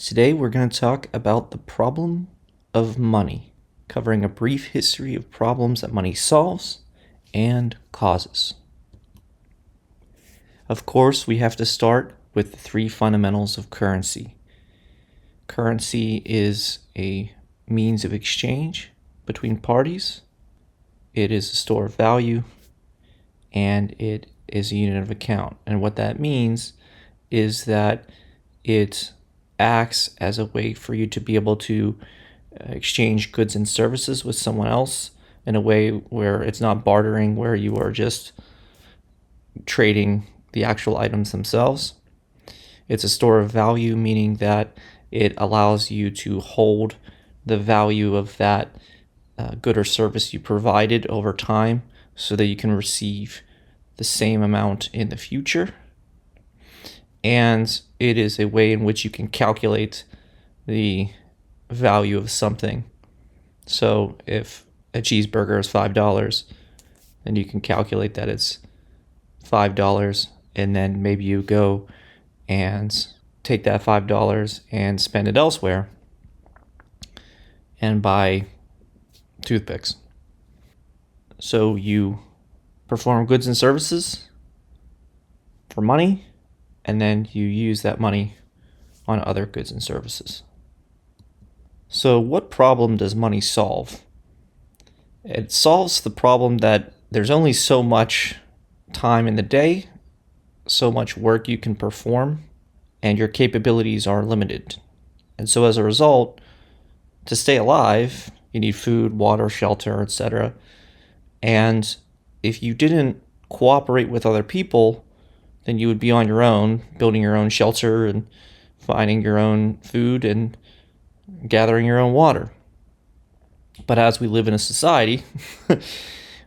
Today we're going to talk about the problem of money, covering a brief history of problems that money solves and causes. Of course, we have to start with the three fundamentals of currency. Currency is a means of exchange between parties. It is a store of value, and it is a unit of account. And what that means is that it acts as a way for you to be able to exchange goods and services with someone else in a way where it's not bartering, where you are just trading the actual items themselves. It's a store of value, meaning that it allows you to hold the value of that good or service you provided over time so that you can receive the same amount in the future. And it is a way in which you can calculate the value of something. So if a cheeseburger is $5, then you can calculate that it's $5, and then maybe you go and take that $5 and spend it elsewhere and buy toothpicks. So you perform goods and services for money, and then you use that money on other goods and services. So what problem does money solve? It solves the problem that there's only so much time in the day, so much work you can perform, and your capabilities are limited. And so as a result, to stay alive, you need food, water, shelter, etc. And if you didn't cooperate with other people, then you would be on your own, building your own shelter and finding your own food and gathering your own water. But as we live in a society,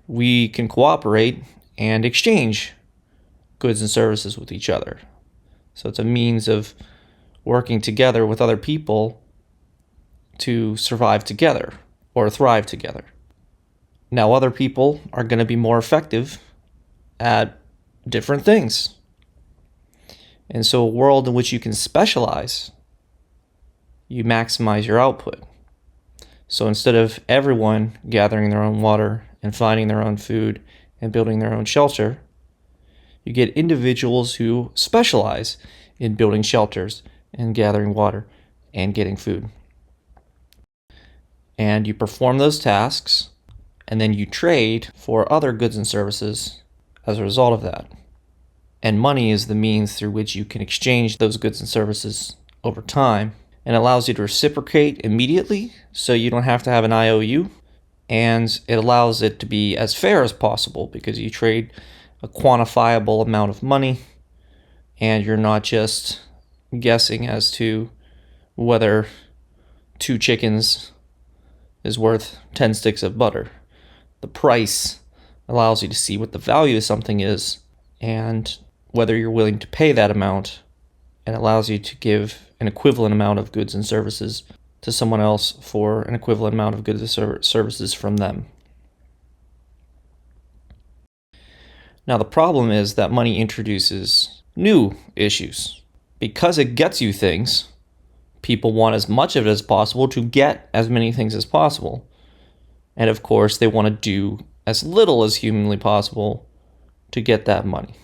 we can cooperate and exchange goods and services with each other. So it's a means of working together with other people to survive together or thrive together. Now, other people are going to be more effective at different things. And so a world in which you can specialize, you maximize your output. So instead of everyone gathering their own water and finding their own food and building their own shelter, you get individuals who specialize in building shelters and gathering water and getting food. And you perform those tasks, and then you trade for other goods and services as a result of that. And money is the means through which you can exchange those goods and services over time, and allows you to reciprocate immediately so you don't have to have an IOU, and it allows it to be as fair as possible because you trade a quantifiable amount of money and you're not just guessing as to whether 2 chickens is worth 10 sticks of butter. The price allows you to see what the value of something is and whether you're willing to pay that amount, and allows you to give an equivalent amount of goods and services to someone else for an equivalent amount of goods and services from them. Now, the problem is that money introduces new issues. Because it gets you things, people want as much of it as possible to get as many things as possible. And of course, they want to do as little as humanly possible to get that money.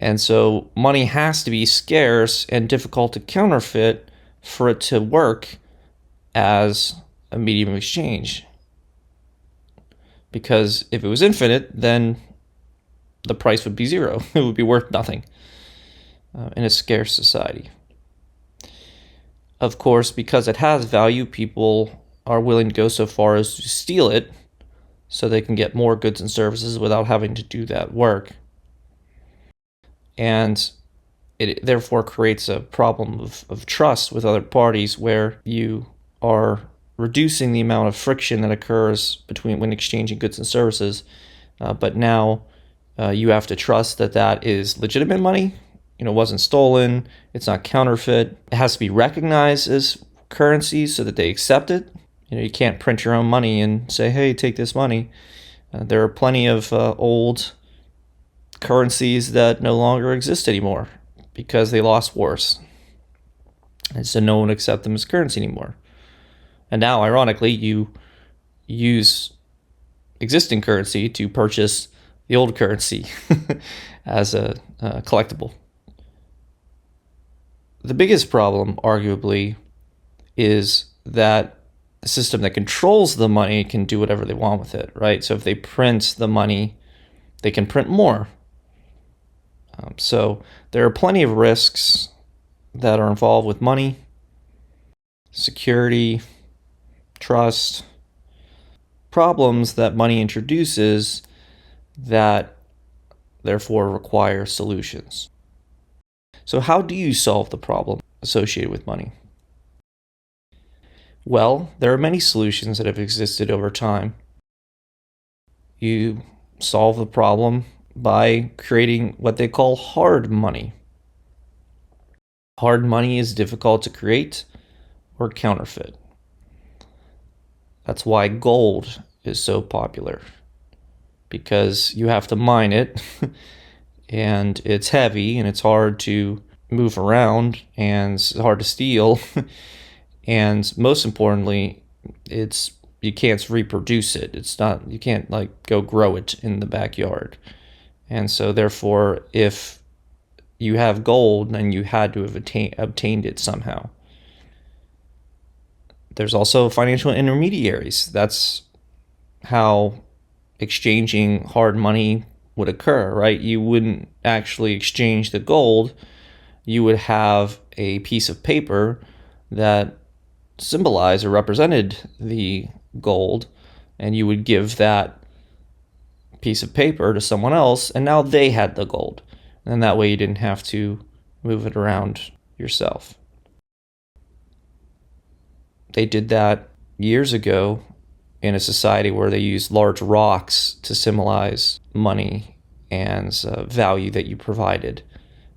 And so money has to be scarce and difficult to counterfeit for it to work as a medium of exchange. Because if it was infinite, then the price would be zero. It would be worth nothing in a scarce society. Of course, because it has value, people are willing to go so far as to steal it so they can get more goods and services without having to do that work. And it therefore creates a problem of trust with other parties, where you are reducing the amount of friction that occurs between when exchanging goods and services. But now you have to trust that that is legitimate money, wasn't stolen, it's not counterfeit. It has to be recognized as currency so that they accept it. You can't print your own money and say, hey, take this money. There are plenty of old currencies that no longer exist anymore because they lost wars. And so no one would accept them as currency anymore. And now, ironically, you use existing currency to purchase the old currency as a collectible. The biggest problem, arguably, is that the system that controls the money can do whatever they want with it, right? So if they print the money, they can print more. So there are plenty of risks that are involved with money, security, trust, problems that money introduces that therefore require solutions. So how do you solve the problem associated with money? Well, there are many solutions that have existed over time. You solve the problem by creating what they call hard money. Hard money is difficult to create or counterfeit. That's why gold is so popular, because you have to mine it and it's heavy and it's hard to move around and it's hard to steal. And most importantly, you can't reproduce it. You can't go grow it in the backyard. And so therefore, if you have gold, then you had to have obtained it somehow. There's also financial intermediaries. That's how exchanging hard money would occur, right? You wouldn't actually exchange the gold. You would have a piece of paper that symbolized or represented the gold, and you would give that piece of paper to someone else, and now they had the gold. And that way you didn't have to move it around yourself. They did that years ago in a society where they used large rocks to symbolize money and value that you provided.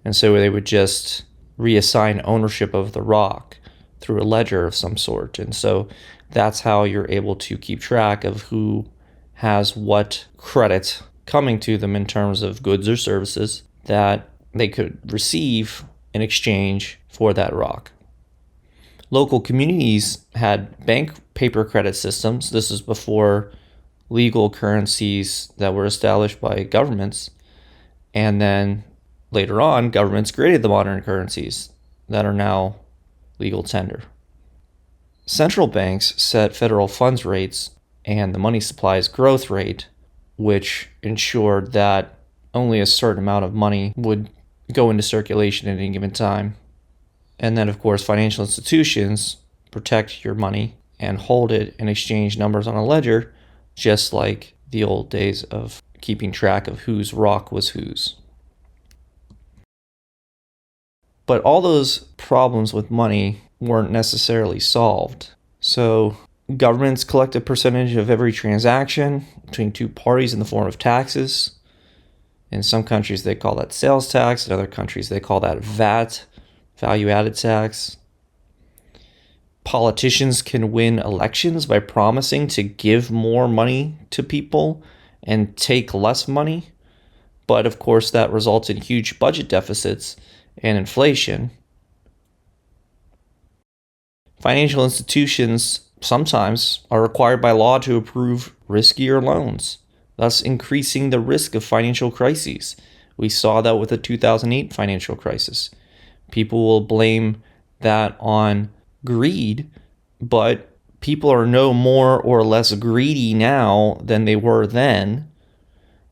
And so they would just reassign ownership of the rock through a ledger of some sort. And so that's how you're able to keep track of who has what credit coming to them in terms of goods or services that they could receive in exchange for that rock. Local communities had bank paper credit systems. This is before legal currencies that were established by governments. And then later on, governments created the modern currencies that are now legal tender. Central banks set federal funds rates and the money supply's growth rate, which ensured that only a certain amount of money would go into circulation at any given time. And then, of course, financial institutions protect your money and hold it and exchange numbers on a ledger, just like the old days of keeping track of whose rock was whose. But all those problems with money weren't necessarily solved. So governments collect a percentage of every transaction between two parties in the form of taxes. In some countries, they call that sales tax. In other countries, they call that VAT, value-added tax. Politicians can win elections by promising to give more money to people and take less money. But of course, that results in huge budget deficits and inflation. Financial institutions sometimes are required by law to approve riskier loans, thus increasing the risk of financial crises. We saw that with the 2008 financial crisis. People will blame that on greed, but people are no more or less greedy now than they were then.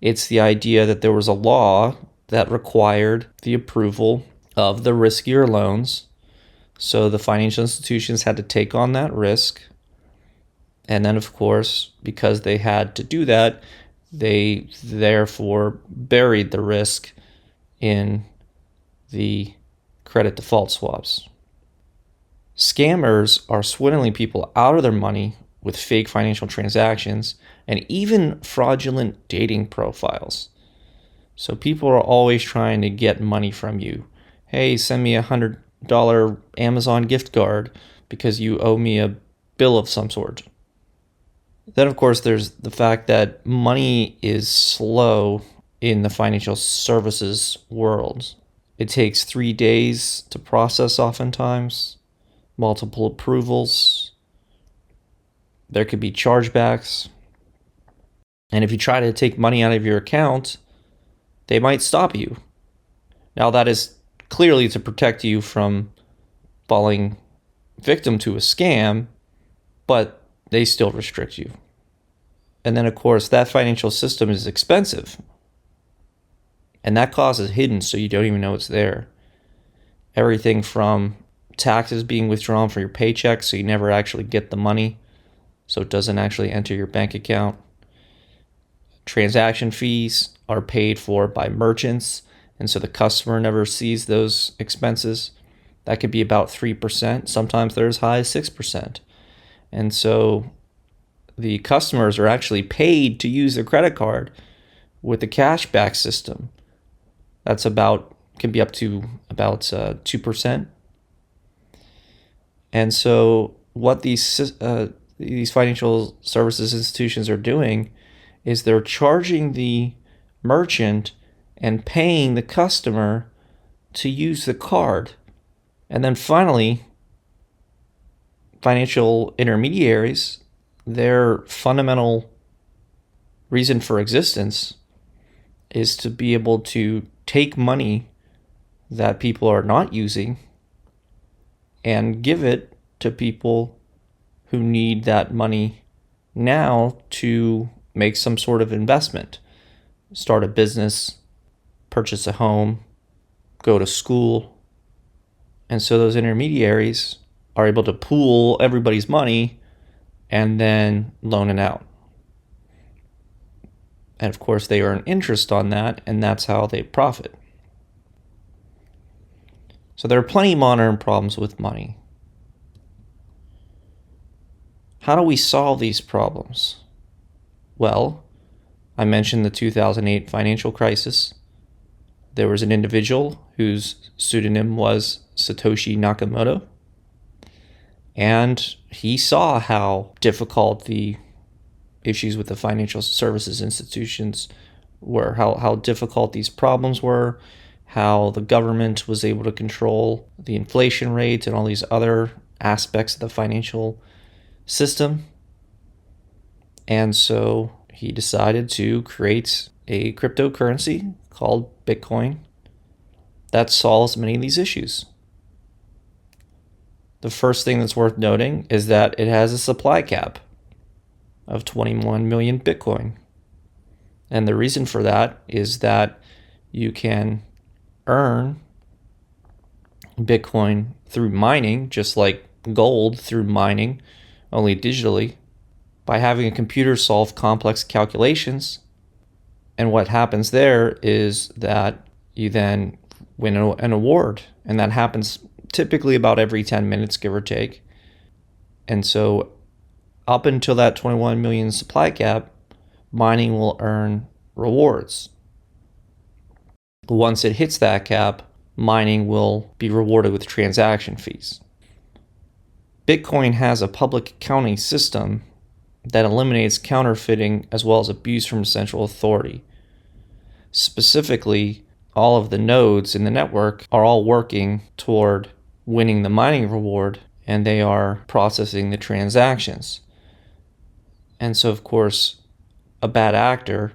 It's the idea that there was a law that required the approval of the riskier loans. So the financial institutions had to take on that risk. And then, of course, because they had to do that, they therefore buried the risk in the credit default swaps. Scammers are swindling people out of their money with fake financial transactions and even fraudulent dating profiles. So people are always trying to get money from you. Hey, send me $100 Amazon gift card because you owe me a bill of some sort. Then, of course, there's the fact that money is slow in the financial services world. It takes 3 days to process oftentimes. multiple approvals. There could be chargebacks. And if you try to take money out of your account, they might stop you. Now, that is clearly to protect you from falling victim to a scam, but they still restrict you. And then, of course, that financial system is expensive. And that cost is hidden, so you don't even know it's there. Everything from taxes being withdrawn from your paycheck, so you never actually get the money, so it doesn't actually enter your bank account. Transaction fees are paid for by merchants, and so the customer never sees those expenses. That could be about 3%. Sometimes they're as high as 6%. And so the customers are actually paid to use their credit card with the cashback system. That's can be up to about 2%. And so what these financial services institutions are doing is they're charging the merchant and paying the customer to use the card. And then finally, financial intermediaries, their fundamental reason for existence is to be able to take money that people are not using and give it to people who need that money now to make some sort of investment, start a business, purchase a home, go to school. And so those intermediaries are able to pool everybody's money and then loan it out. And of course, they earn interest on that, and that's how they profit. So there are plenty of modern problems with money. How do we solve these problems? Well, I mentioned the 2008 financial crisis. There was an individual whose pseudonym was Satoshi Nakamoto, and he saw how difficult the issues with the financial services institutions were, how difficult these problems were, how the government was able to control the inflation rate and all these other aspects of the financial system. And so he decided to create a cryptocurrency called Bitcoin that solves many of these issues. The first thing that's worth noting is that it has a supply cap of 21 million Bitcoin. And the reason for that is that you can earn Bitcoin through mining, just like gold through mining, only digitally, by having a computer solve complex calculations. And what happens there is that you then win an award. And that happens typically about every 10 minutes, give or take. And so up until that 21 million supply cap, mining will earn rewards. Once it hits that cap, mining will be rewarded with transaction fees. Bitcoin has a public accounting system that eliminates counterfeiting as well as abuse from central authority. Specifically, all of the nodes in the network are all working toward winning the mining reward, and they are processing the transactions. And so, of course, a bad actor,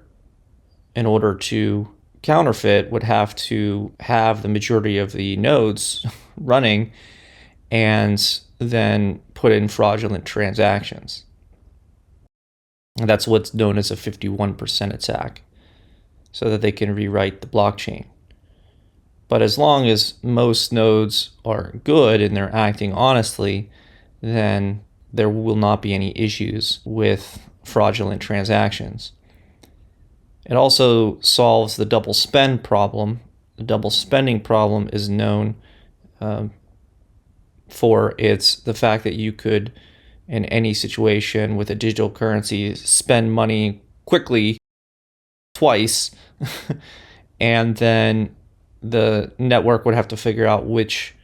in order to counterfeit, would have to have the majority of the nodes running and then put in fraudulent transactions. And that's what's known as a 51% attack, so that they can rewrite the blockchain. But as long as most nodes are good and they're acting honestly, then there will not be any issues with fraudulent transactions. It also solves the double spend problem. The double spending problem is known for the fact that you could, in any situation with a digital currency, spend money quickly twice, and then the network would have to figure out which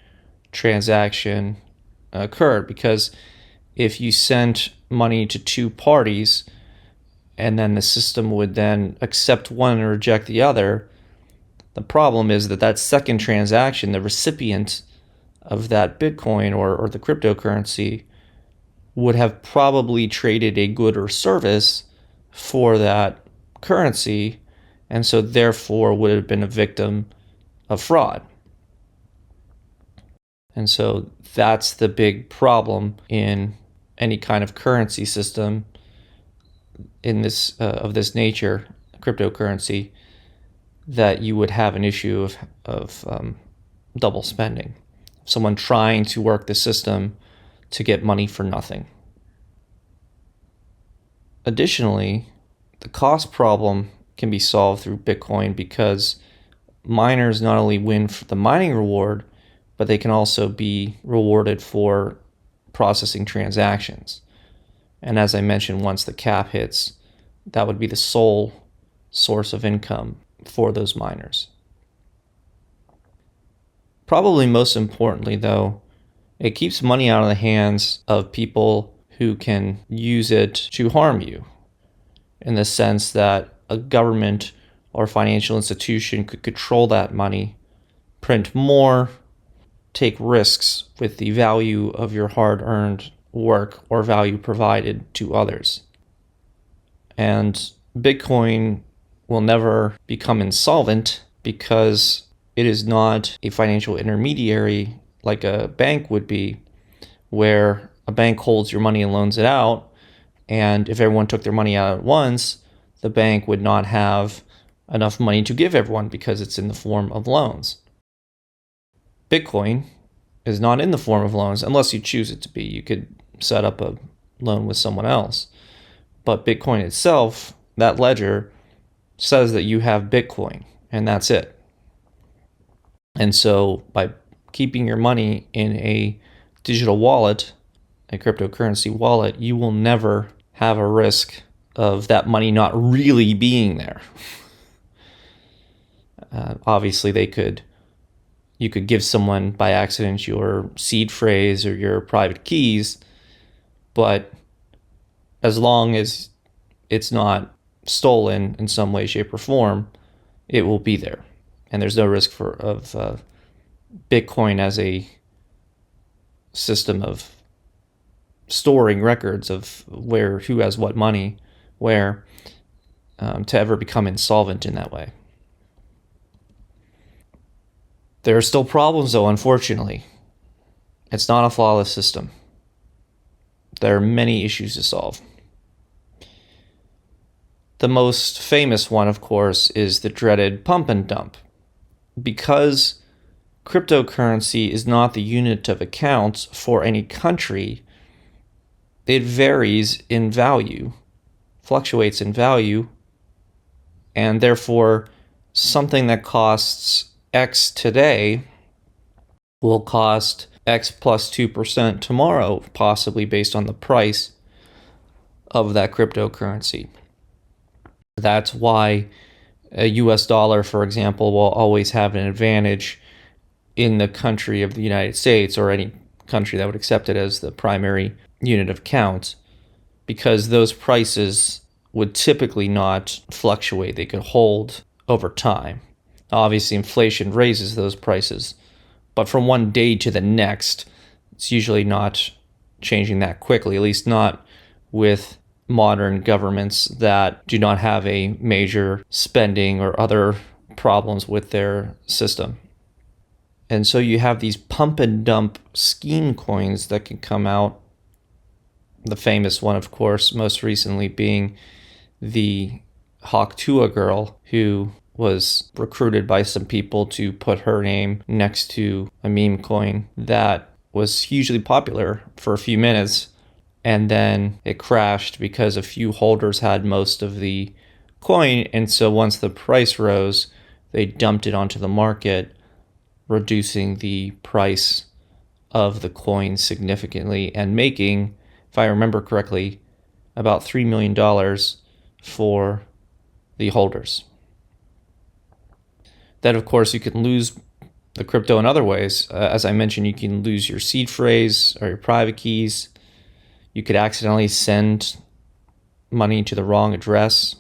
transaction occurred. Because if you sent money to two parties and then the system would then accept one and reject the other, the problem is that second transaction, the recipient of that Bitcoin or the cryptocurrency would have probably traded a good or service for that currency, and so therefore would have been a victim of fraud. And so that's the big problem in any kind of currency system in this of this nature, cryptocurrency, that you would have an issue of double spending. Someone trying to work the system to get money for nothing. Additionally, the cost problem can be solved through Bitcoin because miners not only win for the mining reward, but they can also be rewarded for processing transactions. And as I mentioned, once the cap hits, that would be the sole source of income for those miners. Probably most importantly, though, it keeps money out of the hands of people who can use it to harm you, in the sense that a government or financial institution could control that money, print more, take risks with the value of your hard-earned work or value provided to others. And Bitcoin will never become insolvent because it is not a financial intermediary like a bank would be, where a bank holds your money and loans it out, and if everyone took their money out at once, the bank would not have enough money to give everyone because it's in the form of loans. Bitcoin is not in the form of loans unless you choose it to be. You could set up a loan with someone else. But Bitcoin itself, that ledger, says that you have Bitcoin, and that's it. And so by keeping your money in a digital wallet, a cryptocurrency wallet, you will never have a risk of that money not really being there. Obviously, you could give someone by accident your seed phrase or your private keys, but as long as it's not stolen in some way, shape, or form, it will be there. And there's no risk of Bitcoin as a system of storing records of who has what money where, to ever become insolvent in that way. There are still problems, though, unfortunately. It's not a flawless system. There are many issues to solve. The most famous one, of course, is the dreaded pump and dump. Because cryptocurrency is not the unit of account for any country, it varies in value, fluctuates in value, and therefore something that costs X today will cost X plus 2% tomorrow, possibly based on the price of that cryptocurrency. That's why a US dollar, for example, will always have an advantage in the country of the United States, or any country that would accept it as the primary unit of count, because those prices would typically not fluctuate. They could hold over time. Obviously, inflation raises those prices, but from one day to the next, it's usually not changing that quickly, at least not with modern governments that do not have a major spending or other problems with their system. And so you have these pump and dump scheme coins that can come out. The famous one, of course, most recently being the Hawk-Tuah girl, who was recruited by some people to put her name next to a meme coin that was hugely popular for a few minutes, and then it crashed because a few holders had most of the coin, and so once the price rose, they dumped it onto the market, reducing the price of the coin significantly and making, if I remember correctly, about $3 million for the holders. Then, of course, you can lose the crypto in other ways. As I mentioned, you can lose your seed phrase or your private keys. You could accidentally send money to the wrong address.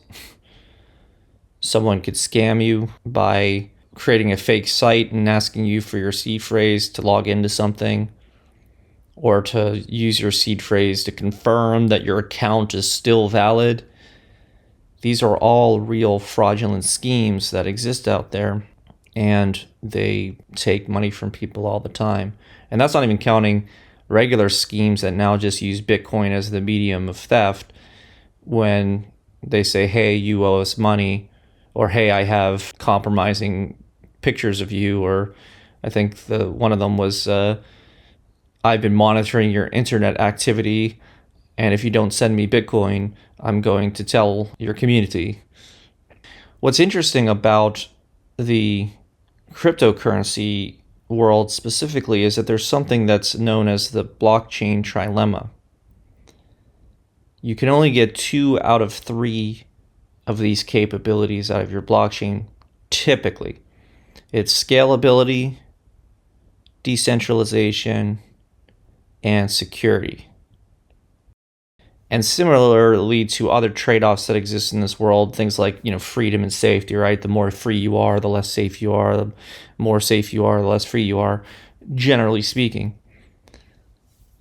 Someone could scam you by creating a fake site and asking you for your seed phrase to log into something, or to use your seed phrase to confirm that your account is still valid. These are all real fraudulent schemes that exist out there, and they take money from people all the time. And that's not even counting regular schemes that now just use Bitcoin as the medium of theft, when they say, hey, you owe us money, or hey, I have compromising pictures of you, or I think one of them was, I've been monitoring your internet activity, and if you don't send me Bitcoin, I'm going to tell your community. What's interesting about the cryptocurrency world specifically is that there's something that's known as the blockchain trilemma. You can only get 2 out of 3 of these capabilities out of your blockchain, typically. It's scalability, decentralization, and security. And similarly to other trade-offs that exist in this world, things like, freedom and safety, right? The more free you are, the less safe you are. The more safe you are, the less free you are, generally speaking.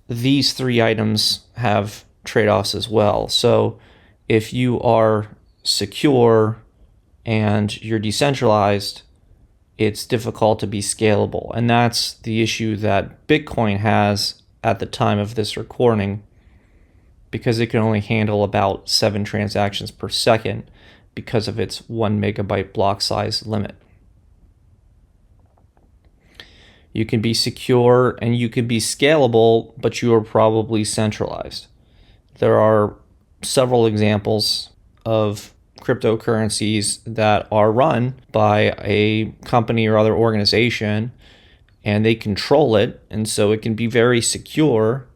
These 3 items have trade-offs as well. So if you are secure and you're decentralized, it's difficult to be scalable. And that's the issue that Bitcoin has at the time of this recording, because it can only handle about 7 transactions per second because of its 1 megabyte block size limit. You can be secure and you can be scalable, but you are probably centralized. There are several examples of cryptocurrencies that are run by a company or other organization, and they control it, and so it can be very secure,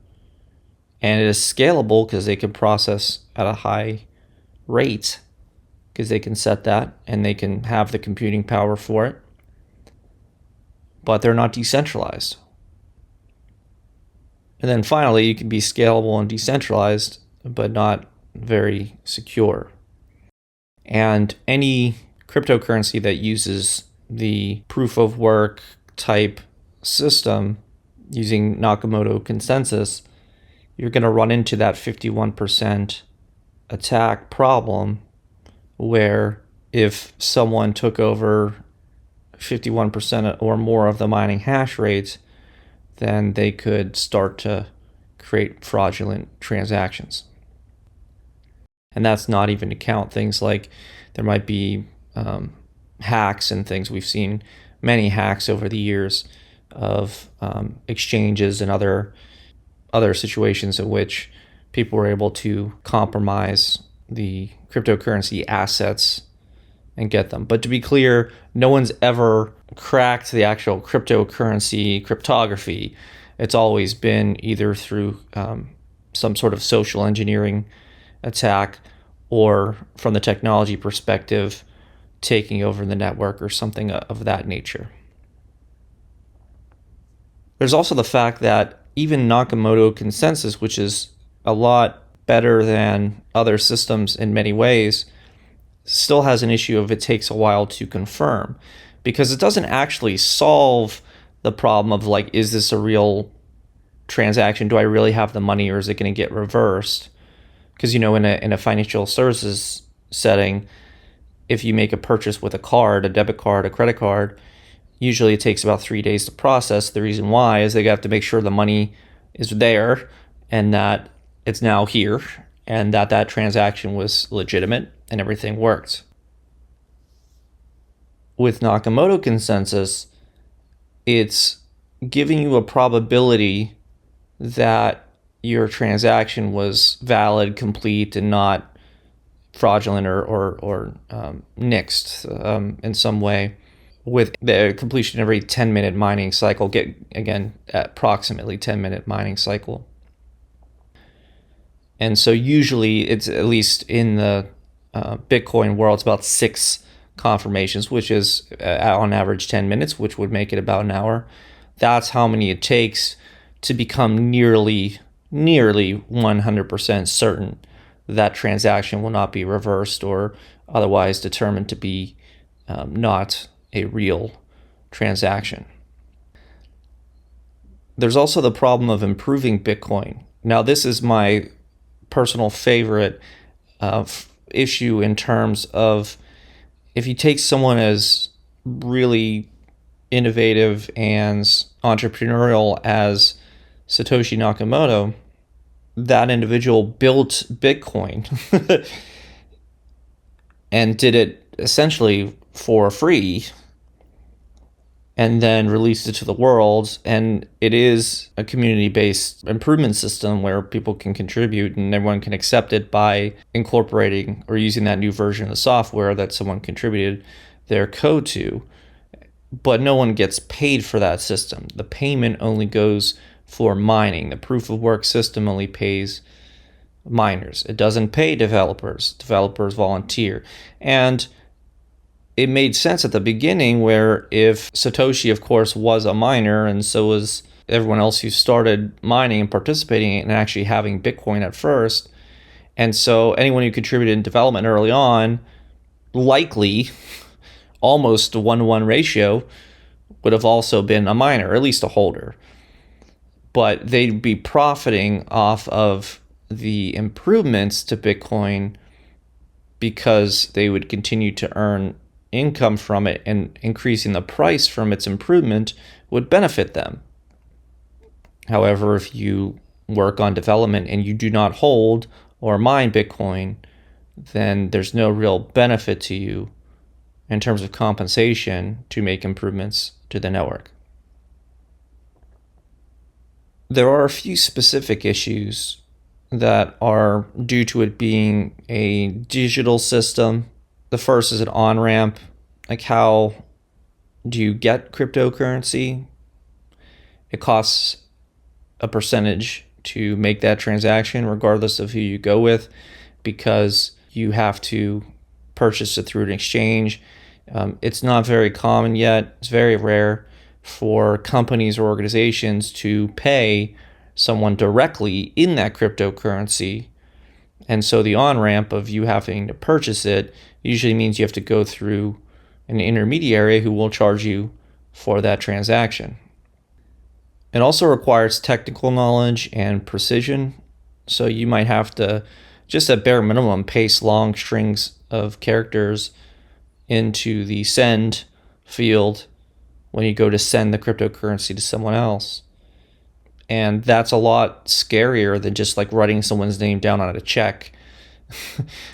and it is scalable because they can process at a high rate because they can set that and they can have the computing power for it, but they're not decentralized. And then finally, you can be scalable and decentralized, but not very secure. And any cryptocurrency that uses the proof of work type system using Nakamoto consensus, you're going to run into that 51% attack problem, where if someone took over 51% or more of the mining hash rate, then they could start to create fraudulent transactions. And that's not even to count things like there might be hacks and things. We've seen many hacks over the years of exchanges and other situations in which people were able to compromise the cryptocurrency assets and get them. But to be clear, no one's ever cracked the actual cryptocurrency cryptography. It's always been either through some sort of social engineering attack, or from the technology perspective, taking over the network or something of that nature. There's also the fact that even Nakamoto consensus, which is a lot better than other systems in many ways, still has an issue of it takes a while to confirm, because it doesn't actually solve the problem of like, is this a real transaction? Do I really have the money, or is it going to get reversed? Because, in a financial services setting, if you make a purchase with a card, a debit card, a credit card, usually it takes about 3 days to process. The reason why is they have to make sure the money is there and that it's now here and that transaction was legitimate and everything worked. With Nakamoto consensus, it's giving you a probability that your transaction was valid, complete, and not fraudulent or nixed in some way, with the completion every 10-minute mining cycle. Get, again, approximately 10-minute mining cycle. And so usually it's, at least in the Bitcoin world, it's about 6 confirmations, which is on average 10 minutes, which would make it about an hour. That's how many it takes to become nearly 100% certain that transaction will not be reversed or otherwise determined to be not a real transaction. There's also the problem of improving Bitcoin. Now, this is my personal favorite issue in terms of if you take someone as really innovative and entrepreneurial as Satoshi Nakamoto, that individual built Bitcoin and did it essentially for free and then released it to the world. And it is a community-based improvement system where people can contribute and everyone can accept it by incorporating or using that new version of the software that someone contributed their code to. But no one gets paid for that system. The payment only goes for mining. The proof of work system only pays miners. It doesn't pay developers. Developers volunteer. And it made sense at the beginning where if Satoshi, of course, was a miner and so was everyone else who started mining and participating and actually having Bitcoin at first. And so anyone who contributed in development early on, likely almost a 1-to-1 ratio, would have also been a miner, or at least a holder. But they'd be profiting off of the improvements to Bitcoin because they would continue to earn income from it, and increasing the price from its improvement would benefit them. However, if you work on development and you do not hold or mine Bitcoin, then there's no real benefit to you in terms of compensation to make improvements to the network. There are a few specific issues that are due to it being a digital system. The first is an on-ramp. Like, how do you get cryptocurrency? It costs a percentage to make that transaction, regardless of who you go with, because you have to purchase it through an exchange. It's not very common yet. It's very rare for companies or organizations to pay someone directly in that cryptocurrency. And so the on-ramp of you having to purchase it usually means you have to go through an intermediary who will charge you for that transaction. It also requires technical knowledge and precision. So you might have to, just at bare minimum, paste long strings of characters into the send field when you go to send the cryptocurrency to someone else. And that's a lot scarier than just like writing someone's name down on a check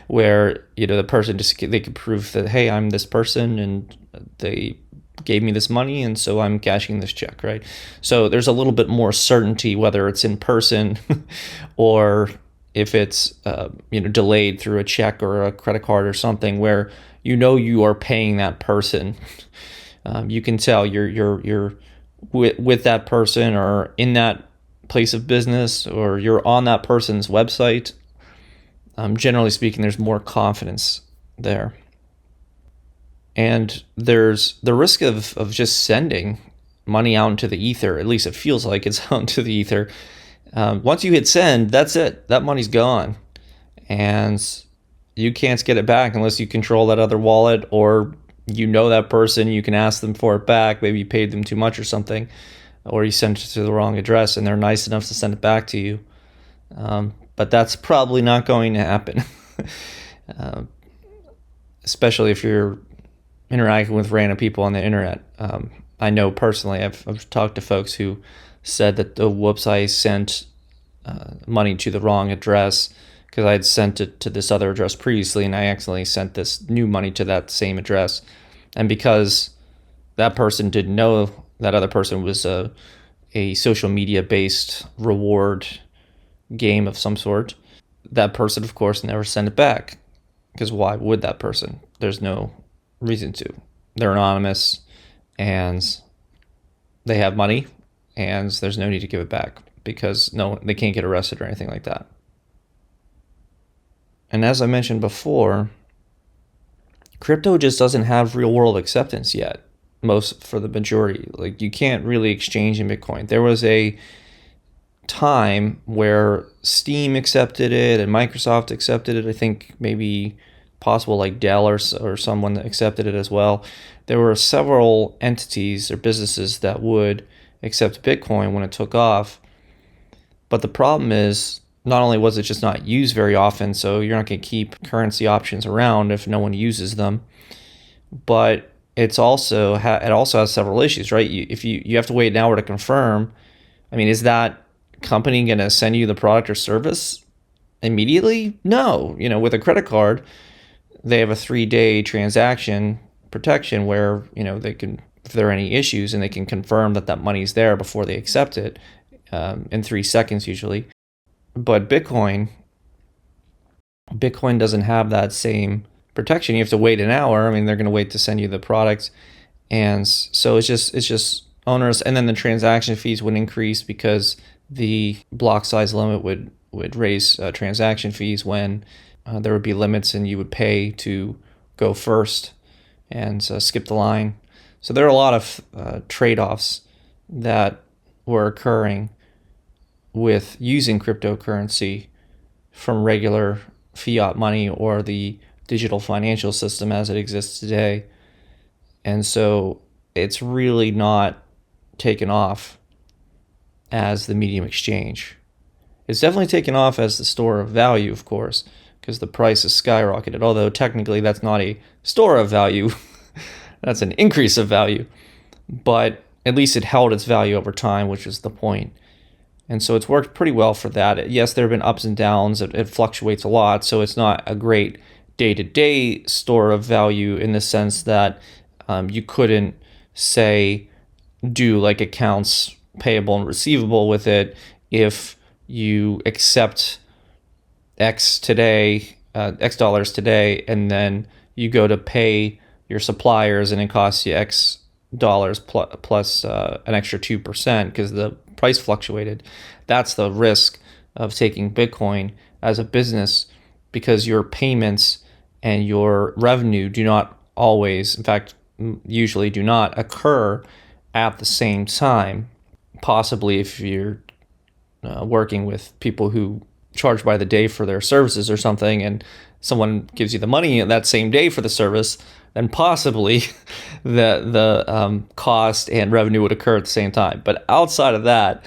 where, the person they can prove that, hey, I'm this person and they gave me this money and so I'm cashing this check, right? So there's a little bit more certainty whether it's in person or if it's delayed through a check or a credit card or something, where you are paying that person. You can tell you're with that person or in that place of business, or you're on that person's website. Generally speaking, there's more confidence there. And there's the risk of just sending money out into the ether. At least it feels like it's out into the ether. Once you hit send, that's it. That money's gone. And you can't get it back unless you control that other wallet, or that person, you can ask them for it back. Maybe you paid them too much or something, or you sent it to the wrong address and they're nice enough to send it back to you. But that's probably not going to happen, especially if you're interacting with random people on the internet. I know personally, I've talked to folks who said that, whoops, I sent money to the wrong address because I had sent it to this other address previously, and I accidentally sent this new money to that same address. And because that person didn't know that other person was a social media-based reward game of some sort, that person, of course, never sent it back. Because why would that person? There's no reason to. They're anonymous, and they have money, and there's no need to give it back because they can't get arrested or anything like that. And as I mentioned before, crypto just doesn't have real-world acceptance yet. For the majority, like, you can't really exchange in Bitcoin. There was a time where Steam accepted it and Microsoft accepted it. I think maybe possible like Dell or someone that accepted it as well. There were several entities or businesses that would accept Bitcoin when it took off. But the problem is, not only was it just not used very often, so you're not going to keep currency options around if no one uses them, but it also has several issues, right? If you have to wait an hour to confirm, I mean, is that company going to send you the product or service immediately? No. With a credit card, they have a 3-day transaction protection where, they can, if there are any issues, and they can confirm that money's there before they accept it, in 3 seconds usually. But Bitcoin doesn't have that same protection. You have to wait an hour. I mean, they're going to wait to send you the product. And so it's just onerous. And then the transaction fees would increase because the block size limit would raise transaction fees when there would be limits, and you would pay to go first and skip the line. So there are a lot of trade-offs that were occurring with using cryptocurrency from regular fiat money or the digital financial system as it exists today. And so it's really not taken off as the medium exchange. It's definitely taken off as the store of value, of course, because the price has skyrocketed, although technically that's not a store of value. That's an increase of value. But at least it held its value over time, which is the point. And so it's worked pretty well for that. Yes, there have been ups and downs. It fluctuates a lot, so it's not a great day-to-day store of value in the sense that you couldn't, say, do like accounts payable and receivable with it. If you accept X today, X dollars today, and then you go to pay your suppliers and it costs you X dollars plus an extra 2% because the price fluctuated. That's the risk of taking Bitcoin as a business, because your payments and your revenue do not always, in fact, usually do not occur at the same time. Possibly if you're working with people who charge by the day for their services or something, and someone gives you the money that same day for the service, then possibly the cost and revenue would occur at the same time. But outside of that,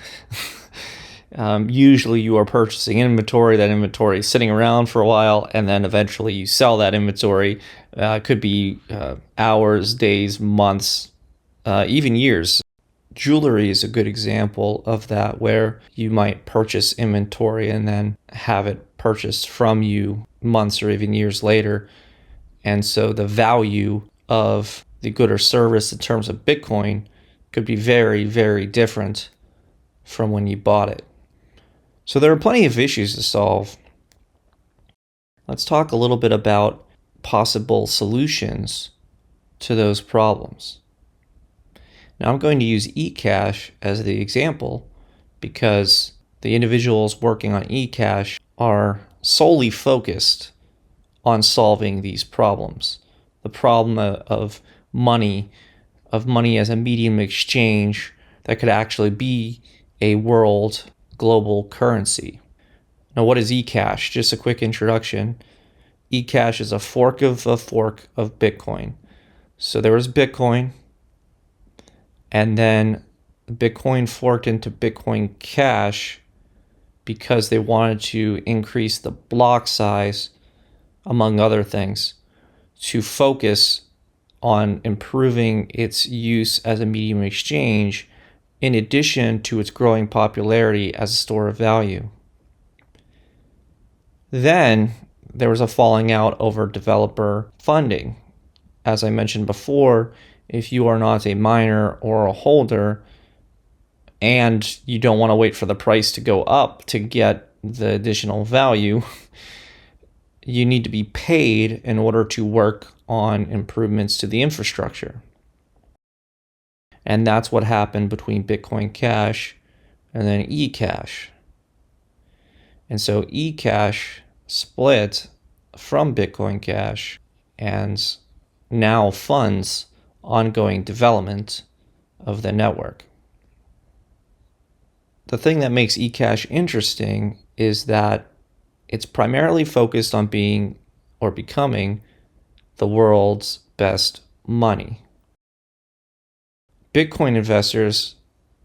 usually you are purchasing inventory. That inventory is sitting around for a while, and then eventually you sell that inventory. Could be hours, days, months, even years. Jewelry is a good example of that, where you might purchase inventory and then have it purchased from you months or even years later. And so the value of the good or service in terms of Bitcoin could be very, very different from when you bought it. So there are plenty of issues to solve. Let's talk a little bit about possible solutions to those problems. Now I'm going to use eCash as the example because the individuals working on eCash are solely focused on solving these problems. The problem of money as a medium of exchange that could actually be a world global currency. Now, what is eCash? Just a quick introduction. eCash is a fork of Bitcoin. So there was Bitcoin, and then Bitcoin forked into Bitcoin Cash because they wanted to increase the block size, among other things, to focus on improving its use as a medium of exchange, in addition to its growing popularity as a store of value. Then there was a falling out over developer funding. As I mentioned before, if you are not a miner or a holder and you don't want to wait for the price to go up to get the additional value, you need to be paid in order to work on improvements to the infrastructure. And that's what happened between Bitcoin Cash and then eCash. And so eCash split from Bitcoin Cash and now funds ongoing development of the network. The thing that makes eCash interesting is that it's primarily focused on being or becoming the world's best money. Bitcoin investors,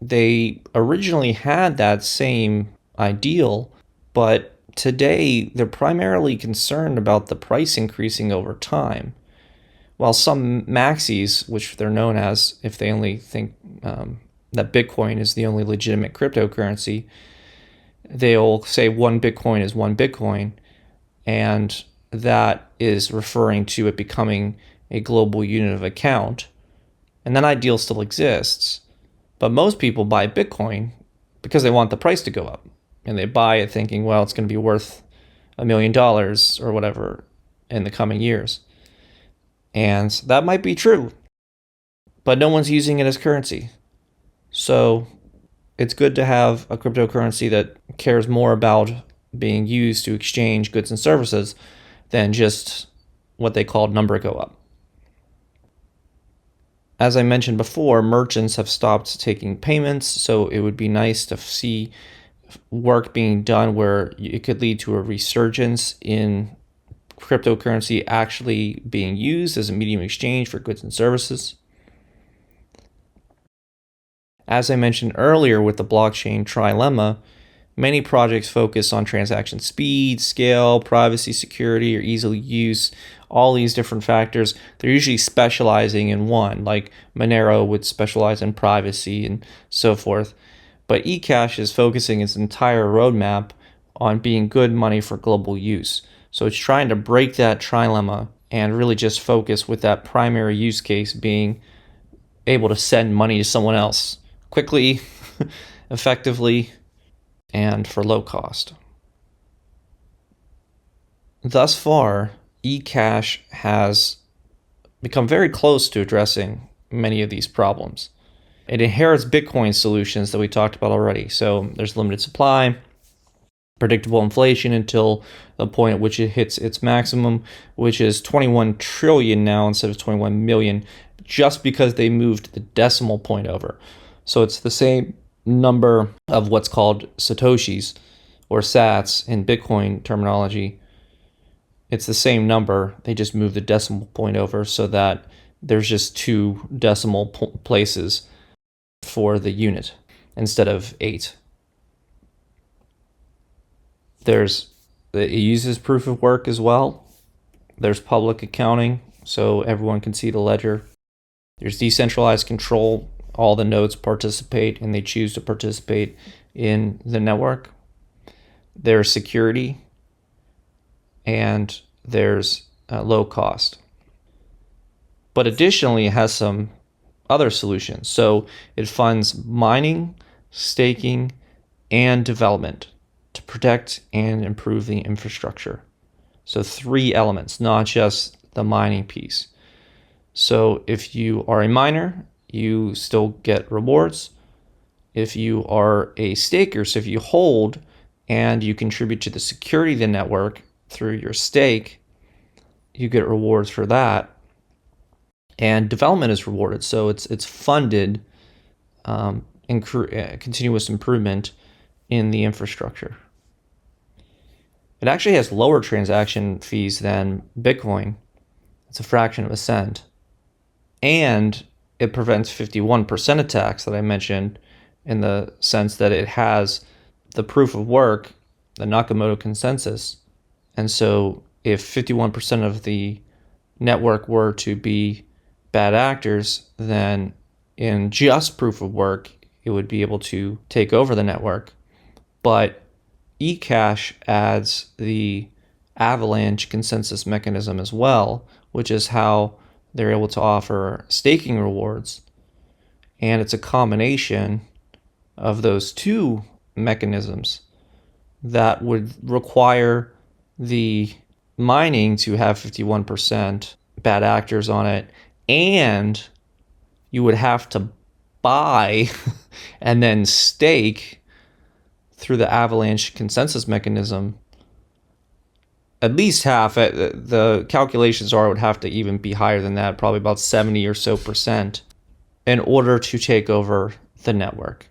they originally had that same ideal, but today they're primarily concerned about the price increasing over time. While some maxis, which they're known as if they only think that Bitcoin is the only legitimate cryptocurrency, they'll say one Bitcoin is one Bitcoin, and that is referring to it becoming a global unit of account. And that ideal still exists. But most people buy Bitcoin because they want the price to go up. And they buy it thinking, well, it's going to be worth $1 million or whatever in the coming years. And that might be true, but no one's using it as currency. So it's good to have a cryptocurrency that cares more about being used to exchange goods and services than just what they call number go up. As I mentioned before, merchants have stopped taking payments, so it would be nice to see work being done where it could lead to a resurgence in cryptocurrency actually being used as a medium of exchange for goods and services. As I mentioned earlier with the blockchain trilemma, many projects focus on transaction speed, scale, privacy, security, or ease of use, all these different factors. They're usually specializing in one, like Monero would specialize in privacy and so forth. But eCash is focusing its entire roadmap on being good money for global use. So it's trying to break that trilemma and really just focus with that primary use case being able to send money to someone else quickly, effectively, and for low cost. Thus far, eCash has become very close to addressing many of these problems. It inherits Bitcoin solutions that we talked about already. So there's limited supply, predictable inflation until the point at which it hits its maximum, which is 21 trillion now instead of 21 million, just because they moved the decimal point over. So it's the same number of what's called Satoshis or sats in Bitcoin terminology. It's the same number. They just moved the decimal point over so that there's just two decimal places for the unit instead of 8. It uses proof of work as well. There's public accounting, so everyone can see the ledger. There's decentralized control. All the nodes participate and they choose to participate in the network. There's security and there's low cost. But additionally, it has some other solutions. So it funds mining, staking, and development to protect and improve the infrastructure. So 3 elements, not just the mining piece. So if you are a miner, you still get rewards. If you are a staker, so if you hold and you contribute to the security of the network through your stake, you get rewards for that. And development is rewarded, so it's funded continuous improvement in the infrastructure. It actually has lower transaction fees than Bitcoin. It's a fraction of a cent. And it prevents 51% attacks that I mentioned, in the sense that it has the proof of work, the Nakamoto consensus. And so if 51% of the network were to be bad actors, then in just proof of work, it would be able to take over the network. But eCash adds the avalanche consensus mechanism as well, which is how they're able to offer staking rewards. And it's a combination of those two mechanisms that would require the mining to have 51% bad actors on it, and you would have to buy and then stake through the avalanche consensus mechanism at least half. The calculations are it would have to even be higher than that, probably about 70 or so percent, in order to take over the network,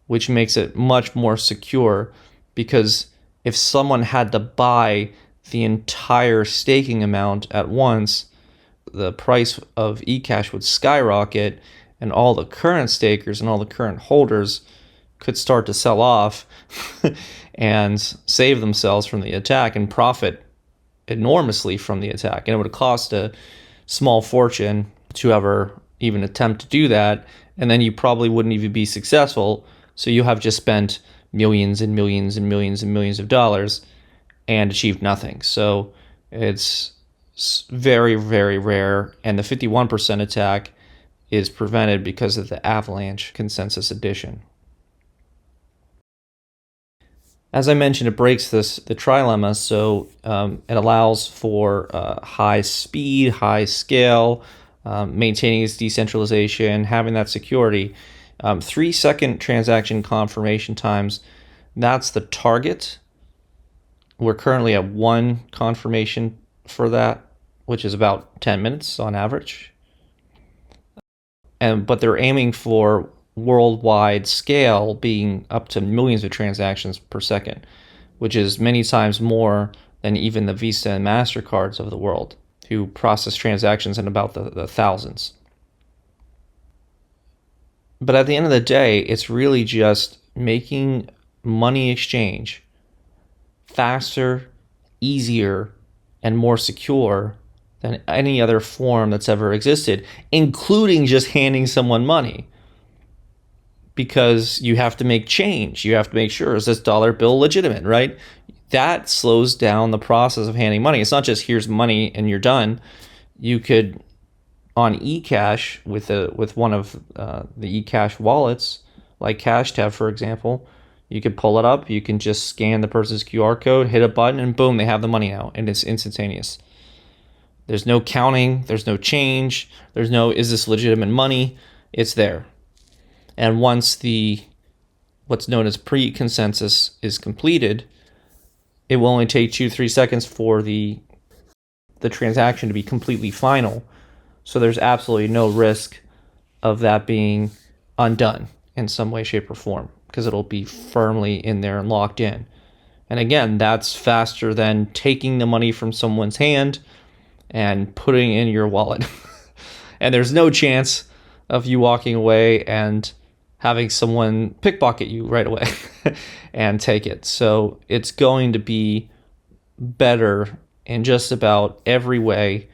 which makes it much more secure, because if someone had to buy the entire staking amount at once, the price of eCash would skyrocket, and all the current stakers and all the current holders could start to sell off and save themselves from the attack and profit enormously from the attack. And it would cost a small fortune to ever even attempt to do that, and then you probably wouldn't even be successful. So you have just spent millions and millions and millions and millions of dollars and achieved nothing. So it's very, very rare, and the 51% attack is prevented because of the Avalanche consensus edition. As I mentioned, it breaks the trilemma, so it allows for high speed, high scale, maintaining its decentralization, having that security. 3-second transaction confirmation times, that's the target. We're currently at 1 confirmation for that, which is about 10 minutes on average. But they're aiming for worldwide scale being up to millions of transactions per second, which is many times more than even the Visa and MasterCards of the world, who process transactions in about the thousands. But at the end of the day, it's really just making money exchange faster, easier, and more secure than any other form that's ever existed, including just handing someone money. Because you have to make change. You have to make sure, is this dollar bill legitimate, right? That slows down the process of handing money. It's not just here's money and you're done. You could, on eCash, with one of the eCash wallets, like CashTab, for example, you could pull it up. You can just scan the person's QR code, hit a button, and boom, they have the money out, and it's instantaneous. There's no counting. There's no change. There's no, is this legitimate money? It's there. And once what's known as pre-consensus is completed, it will only take 2-3 seconds for the transaction to be completely final. So there's absolutely no risk of that being undone in some way, shape, or form, because it'll be firmly in there and locked in. And again, that's faster than taking the money from someone's hand and putting it in your wallet. And there's no chance of you walking away and having someone pickpocket you right away and take it. So it's going to be better in just about every way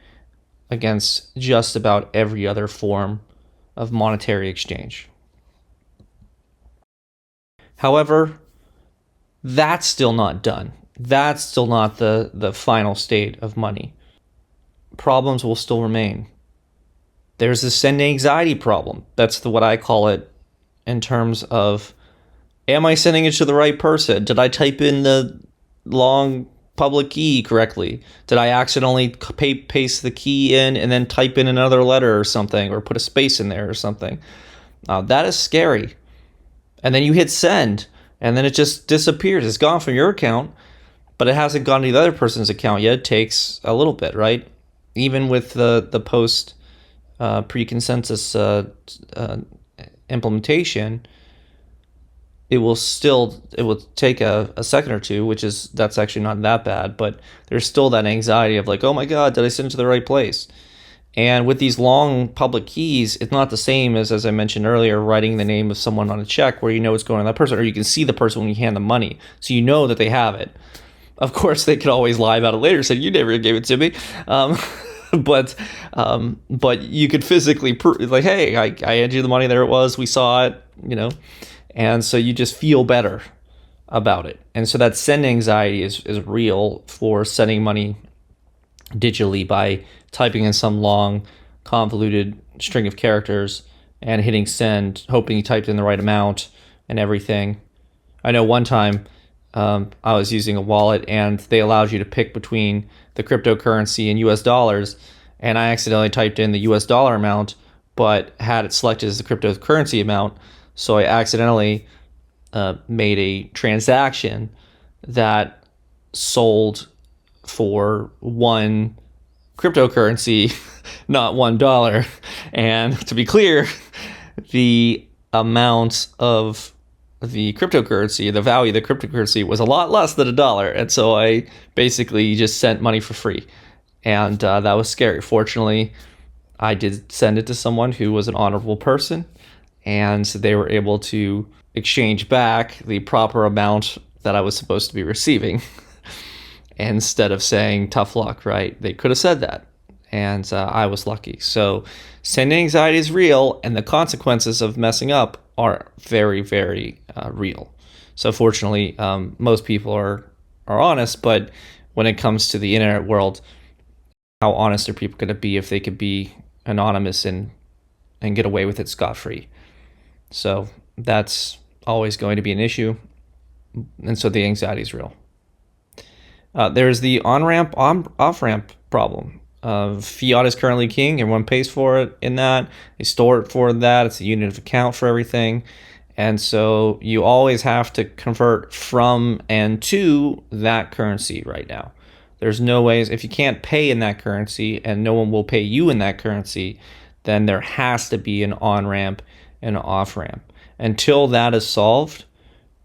against just about every other form of monetary exchange. However, that's still not done. That's still not the final state of money. Problems will still remain. There's the send anxiety problem. That's what I call it, in terms of, am I sending it to the right person? Did I type in the long public key correctly? Did I accidentally paste the key in and then type in another letter or something, or put a space in there or something? That is scary. And then you hit send, and then it just disappears. It's gone from your account, but it hasn't gone to the other person's account yet. It takes a little bit, right? Even with the post pre-consensus implementation, it will take a second or two, that's actually not that bad, but there's still that anxiety of like, oh my God, did I send it to the right place? And with these long public keys, it's not the same as I mentioned earlier, writing the name of someone on a check where you know it's going to that person, or you can see the person when you hand them money, so you know that they have it. Of course, they could always lie about it later, say you never gave it to me. But you could physically prove, like, hey, I handed you the money, there it was, we saw it, and so you just feel better about it. And so that send anxiety is real for sending money digitally by typing in some long, convoluted string of characters and hitting send, hoping you typed in the right amount and everything. I know one time I was using a wallet and they allowed you to pick between the cryptocurrency and US dollars, and I accidentally typed in the US dollar amount but had it selected as the cryptocurrency amount, so I accidentally made a transaction that sold for one cryptocurrency, not $1. And to be clear, the amount of the cryptocurrency, the value of the cryptocurrency was a lot less than $1. And so I basically just sent money for free. And that was scary. Fortunately, I did send it to someone who was an honorable person, and they were able to exchange back the proper amount that I was supposed to be receiving instead of saying tough luck, right? They could have said that, and I was lucky. So sending anxiety is real, and the consequences of messing up are very, very real. So fortunately, most people are honest, but when it comes to the internet world, how honest are people going to be if they could be anonymous and get away with it scot-free? So that's always going to be an issue, and so the anxiety is real. There's the on-ramp, off-ramp problem. Fiat is currently king. Everyone pays for it in that. They store it for that. It's a unit of account for everything. And so you always have to convert from and to that currency right now. There's no ways, if you can't pay in that currency and no one will pay you in that currency, then there has to be an on-ramp and an off-ramp. Until that is solved,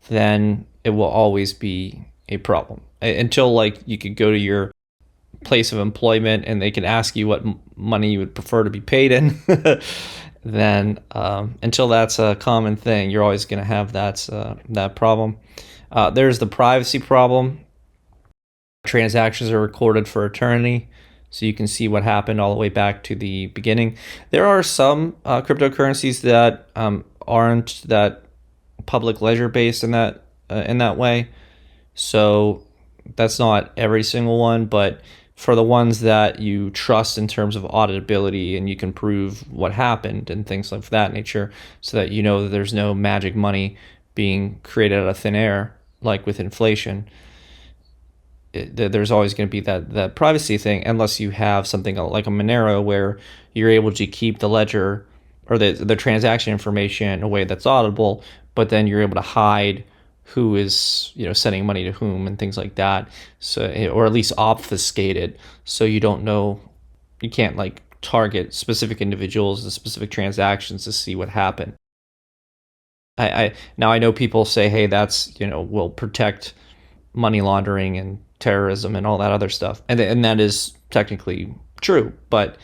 then it will always be a problem. Until like you could go to your place of employment and they can ask you what money you would prefer to be paid in, then until that's a common thing, you're always going to have that problem. There's the privacy problem. Transactions are recorded for eternity, so you can see what happened all the way back to the beginning. There are some cryptocurrencies that aren't that public ledger based in that way, so that's not every single one, but for the ones that you trust in terms of auditability and you can prove what happened and things of that nature, so that you know that there's no magic money being created out of thin air like with inflation, there's always going to be that privacy thing, unless you have something like a Monero where you're able to keep the ledger or the transaction information in a way that's auditable, but then you're able to hide who is sending money to whom and things like that, so, or at least obfuscate it, so you don't know, you can't like target specific individuals and specific transactions to see what happened. Now I know people say, hey, that's will protect money laundering and terrorism and all that other stuff, and that is technically true, but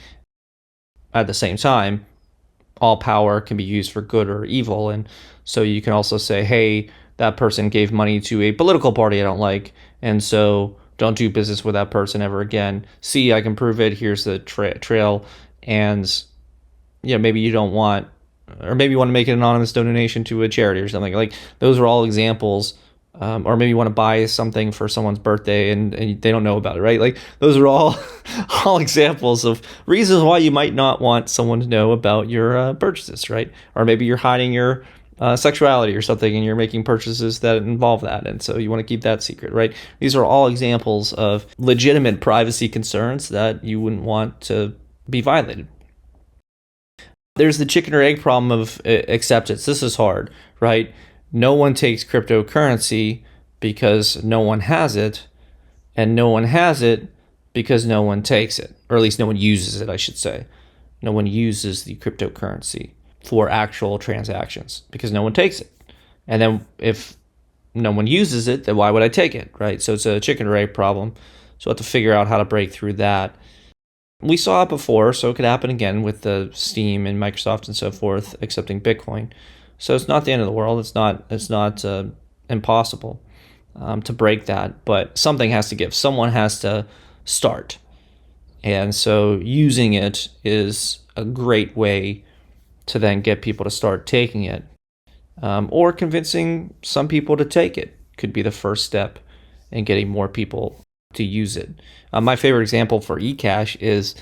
at the same time, all power can be used for good or evil, and so you can also say, hey, that person gave money to a political party I don't like, and so don't do business with that person ever again. See, I can prove it. Here's the trail, and maybe you don't want, or maybe you want to make an anonymous donation to a charity or something. Like those are all examples. Or maybe you want to buy something for someone's birthday and they don't know about it, right? Like those are all examples of reasons why you might not want someone to know about your purchases, right? Or maybe you're hiding your sexuality or something and you're making purchases that involve that, and so you want to keep that secret, right? These are all examples of legitimate privacy concerns that you wouldn't want to be violated. There's the chicken or egg problem of acceptance. This is hard, right? No one takes cryptocurrency because no one has it, and no one has it because no one takes it, or at least no one uses it, I should say. No one uses the cryptocurrency for actual transactions because no one takes it. And then if no one uses it, then why would I take it, right? So it's a chicken or egg problem. So I have to figure out how to break through that. We saw it before, so it could happen again with the Steam and Microsoft and so forth accepting Bitcoin. So it's not the end of the world. It's not impossible to break that, but something has to give. Someone has to start. And so using it is a great way to then get people to start taking it. Or convincing some people to take it could be the first step in getting more people to use it. My favorite example for eCash is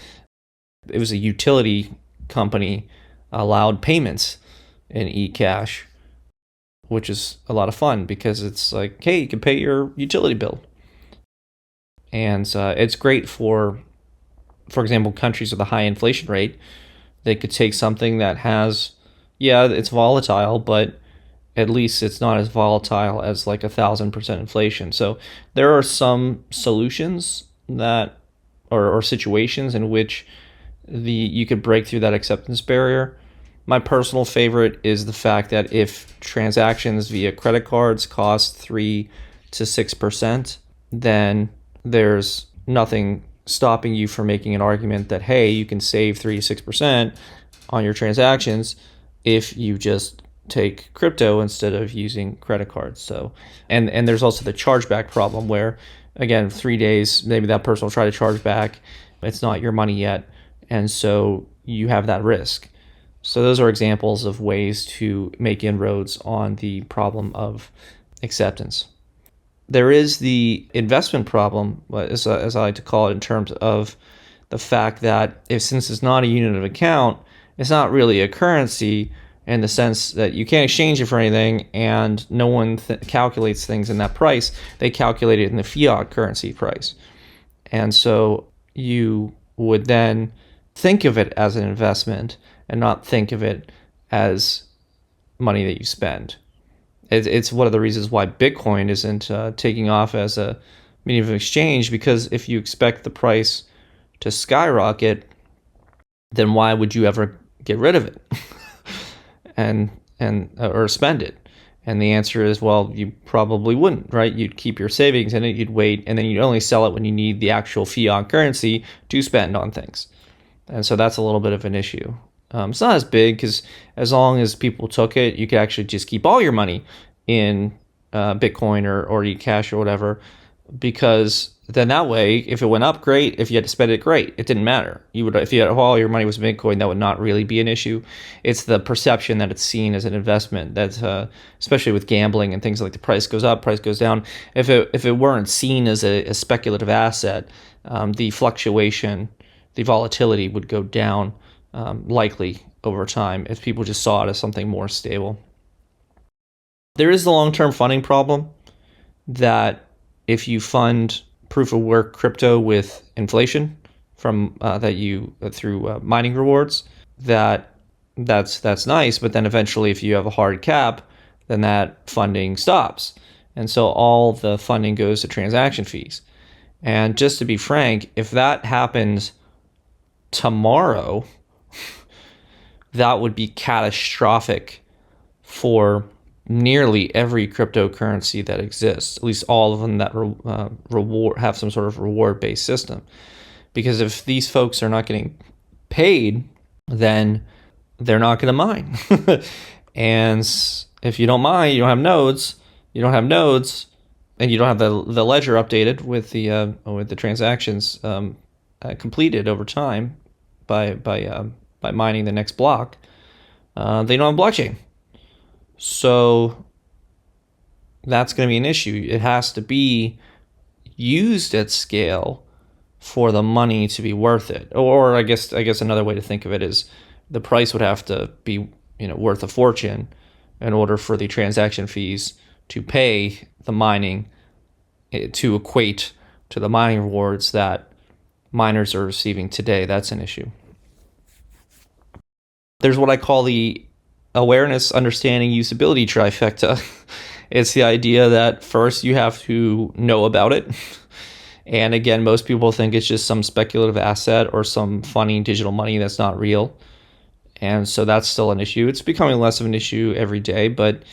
it was a utility company allowed payments in eCash, which is a lot of fun because it's like, hey, you can pay your utility bill. And it's great for example, countries with a high inflation rate. They could take something that has, it's volatile, but at least it's not as volatile as like 1,000% inflation. So there are some solutions that, or situations in which you could break through that acceptance barrier. My personal favorite is the fact that if transactions via credit cards cost 3 to 6%, then there's nothing stopping you from making an argument that, hey, you can save 3 to 6% on your transactions if you just take crypto instead of using credit cards. So, and there's also the chargeback problem where, again, 3 days, maybe that person will try to charge back. It's not your money yet. And so you have that risk. So those are examples of ways to make inroads on the problem of acceptance. There is the investment problem, as I like to call it, in terms of the fact that since it's not a unit of account, it's not really a currency in the sense that you can't exchange it for anything, and no one calculates things in that price. They calculate it in the fiat currency price. And so you would then think of it as an investment and not think of it as money that you spend. It's one of the reasons why Bitcoin isn't taking off as a medium of exchange, because if you expect the price to skyrocket, then why would you ever get rid of it and or spend it? And the answer is, well, you probably wouldn't, right? You'd keep your savings in it, you'd wait, and then you'd only sell it when you need the actual fiat currency to spend on things. And so that's a little bit of an issue. It's not as big because as long as people took it, you could actually just keep all your money in Bitcoin or eCash or whatever, because then that way, if it went up, great. If you had to spend it, great. It didn't matter. If you had all your money was Bitcoin, that would not really be an issue. It's the perception that it's seen as an investment that's especially with gambling and things like the price goes up, price goes down. If it weren't seen as a speculative asset, the fluctuation, the volatility would go down likely over time if people just saw it as something more stable. There is the long-term funding problem that if you fund proof of work crypto with inflation from through mining rewards, that's nice, but then eventually if you have a hard cap, then that funding stops. And so all the funding goes to transaction fees. And just to be frank, if that happens tomorrow, that would be catastrophic for nearly every cryptocurrency that exists, at least all of them that have some sort of reward-based system. Because if these folks are not getting paid, then they're not going to mine. And if you don't mine, you don't have nodes. You don't have nodes, and you don't have the ledger updated with the transactions completed over time by mining the next block. They don't have blockchain. So that's going to be an issue. It has to be used at scale for the money to be worth it. Or I guess another way to think of it is the price would have to be worth a fortune in order for the transaction fees to pay the mining to equate to the mining rewards that miners are receiving today. That's an issue. There's what I call the awareness, understanding, usability trifecta. It's the idea that first you have to know about it. And again, most people think it's just some speculative asset or some funny digital money that's not real. And so that's still an issue. It's becoming less of an issue every day, but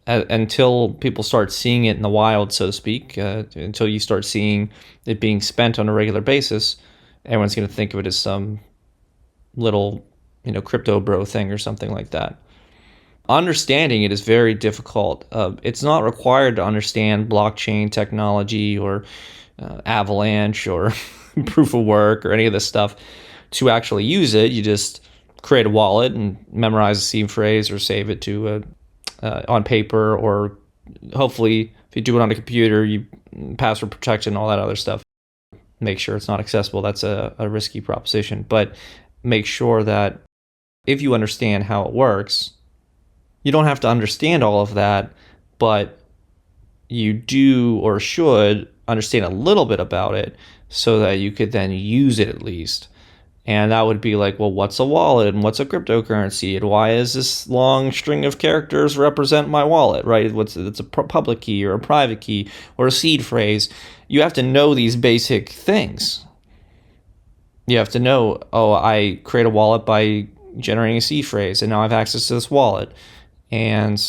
until people start seeing it in the wild, so to speak, until you start seeing it being spent on a regular basis, everyone's going to think of it as some little, crypto bro thing or something like that. Understanding it is very difficult. It's not required to understand blockchain technology or Avalanche or proof of work or any of this stuff to actually use it. You just create a wallet and memorize a seed phrase or save it to on paper, or hopefully if you do it on a computer, you password protection, all that other stuff. Make sure it's not accessible. That's a risky proposition, but make sure that if you understand how it works, you don't have to understand all of that, but you do or should understand a little bit about it so that you could then use it at least. And that would be like, well, what's a wallet and what's a cryptocurrency and why is this long string of characters represent my wallet, right? It's a public key or a private key or a seed phrase. You have to know these basic things. You have to know, I create a wallet by generating a C phrase, and now I have access to this wallet. And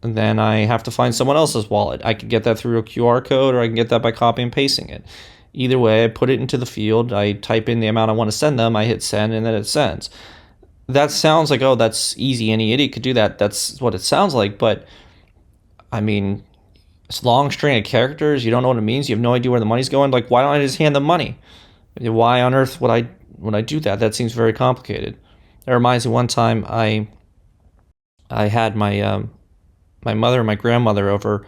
then I have to find someone else's wallet. I can get that through a QR code, or I can get that by copying and pasting it. Either way, I put it into the field, I type in the amount I want to send them, I hit send, and then it sends. That sounds like, oh, that's easy, any idiot could do that. That's what it sounds like, but I mean, it's a long string of characters, you don't know what it means, you have no idea where the money's going. Like, why don't I just hand them money? Why on earth would I do that? That seems very complicated. It reminds me, one time I had my my mother and my grandmother over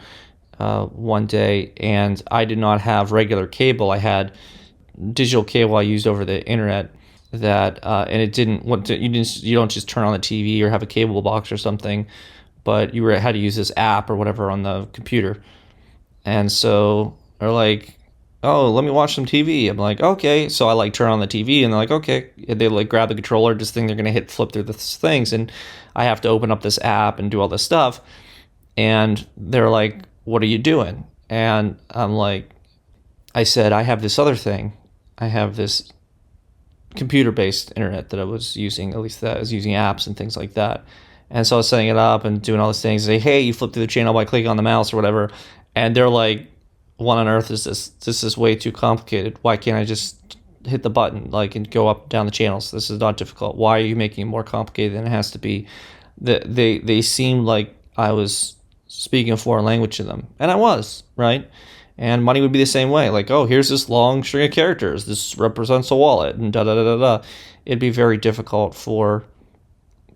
one day, and I did not have regular cable. I had digital cable I used over the internet. That and it didn't want to. You don't just turn on the TV or have a cable box or something, but had to use this app or whatever on the computer. And so they're like, "Oh, let me watch some TV." I'm like, "Okay." So I like turn on the TV, and they're like, "Okay." And they like grab the controller, just think they're gonna flip through the things, and I have to open up this app and do all this stuff. And they're like, "What are you doing?" And I'm like, I said, "I have this other thing. I have this computer-based internet that I was using, at least that I was using apps and things like that." And so I was setting it up and doing all these things. Say, "Hey, you flip through the channel by clicking on the mouse or whatever." And they're like, "What on earth is this? This is way too complicated. Why can't I just hit the button and go up and down the channels? This is not difficult. Why are you making it more complicated than it has to be?" They seemed like I was speaking a foreign language to them, and I was, right? And money would be the same way. Like, "Oh, here's this long string of characters. This represents a wallet," and da da da da da. It'd be very difficult for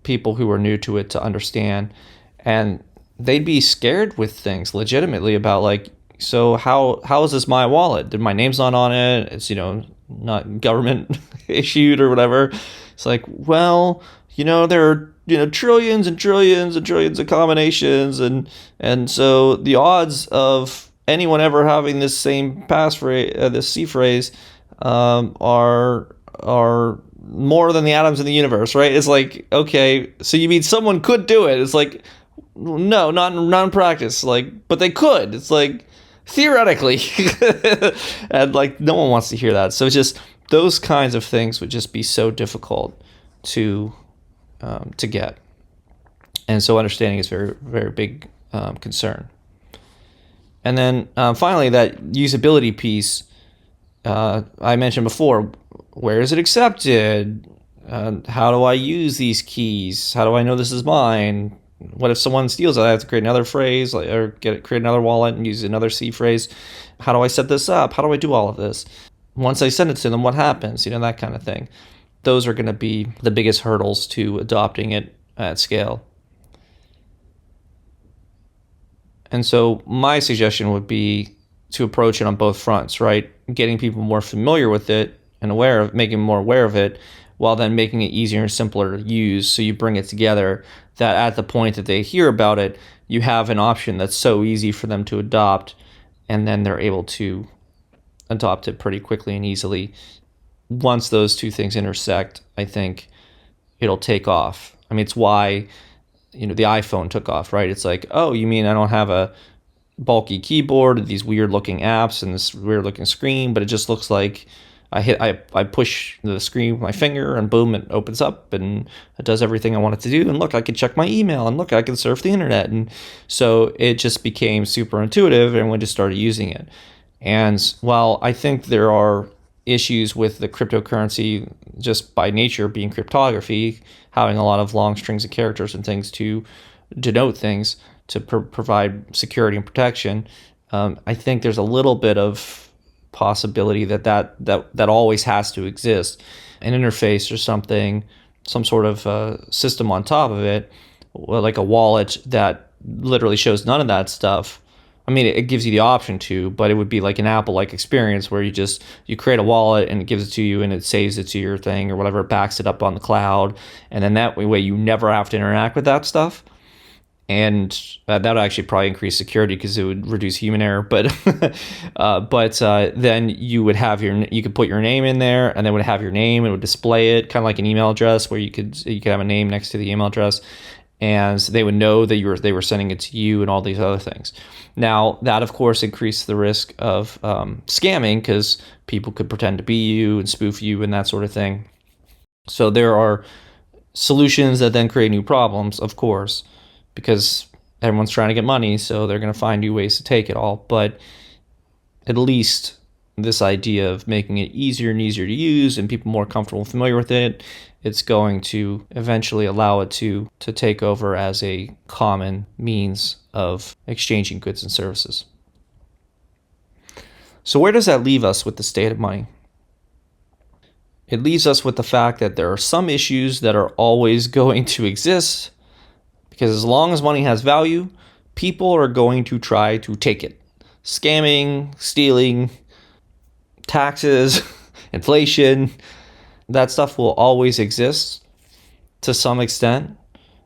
people who are new to it to understand, and they'd be scared with things legitimately about, like, so how is this my wallet? My name's not on it. It's not government issued or whatever. It's like, well, there are trillions and trillions and trillions of combinations, and so the odds of anyone ever having this same passphrase, this C phrase, are more than the atoms in the universe, right? It's like, okay, so you mean someone could do it? It's like, no, not in practice. Like, but they could. It's like, theoretically. And like, no one wants to hear that. So it's just, those kinds of things would just be so difficult to get. And so understanding is very, very big concern. And then finally, that usability piece I mentioned before. Where is it accepted? How do I use these keys? How do I know this is mine? What if someone steals it? I have to create another phrase, or create another wallet and use another C phrase. How do I set this up? How do I do all of this? Once I send it to them, what happens? That kind of thing. Those are going to be the biggest hurdles to adopting it at scale. And so my suggestion would be to approach it on both fronts, right? Getting people more familiar with it and making them more aware of it, while then making it easier and simpler to use. So you bring it together that at the point that they hear about it, you have an option that's so easy for them to adopt, and then they're able to adopt it pretty quickly and easily. Once those two things intersect, I think it'll take off. I mean, it's why the iPhone took off, right? It's like, oh, you mean I don't have a bulky keyboard, these weird looking apps, and this weird looking screen, but it just looks like I push the screen with my finger, and boom, it opens up and it does everything I want it to do. And look, I can check my email, and look, I can surf the internet. And so it just became super intuitive, and we just started using it. And while I think there are issues with the cryptocurrency just by nature being cryptography, having a lot of long strings of characters and things to denote things to provide security and protection, I think there's a little bit of possibility that always has to exist, an interface or something, some sort of system on top of it, like a wallet that literally shows none of that stuff. I mean, it gives you the option to, but it would be like an Apple-like experience where you create a wallet and it gives it to you and it saves it to your thing or whatever, backs it up on the cloud, and then that way you never have to interact with that stuff. And that would actually probably increase security because it would reduce human error. But then you would have you could put your name in there, and then it would have your name. It would display it kind of like an email address, where you could have a name next to the email address, and they would know that they were sending it to you and all these other things. Now that of course increased the risk of scamming, because people could pretend to be you and spoof you and that sort of thing. So there are solutions that then create new problems, of course, because everyone's trying to get money, so they're going to find new ways to take it all. But at least this idea of making it easier and easier to use and people more comfortable and familiar with it, it's going to eventually allow it to take over as a common means of exchanging goods and services. So where does that leave us with the state of money? It leaves us with the fact that there are some issues that are always going to exist, because as long as money has value, people are going to try to take it. Scamming, stealing, taxes, inflation, that stuff will always exist to some extent.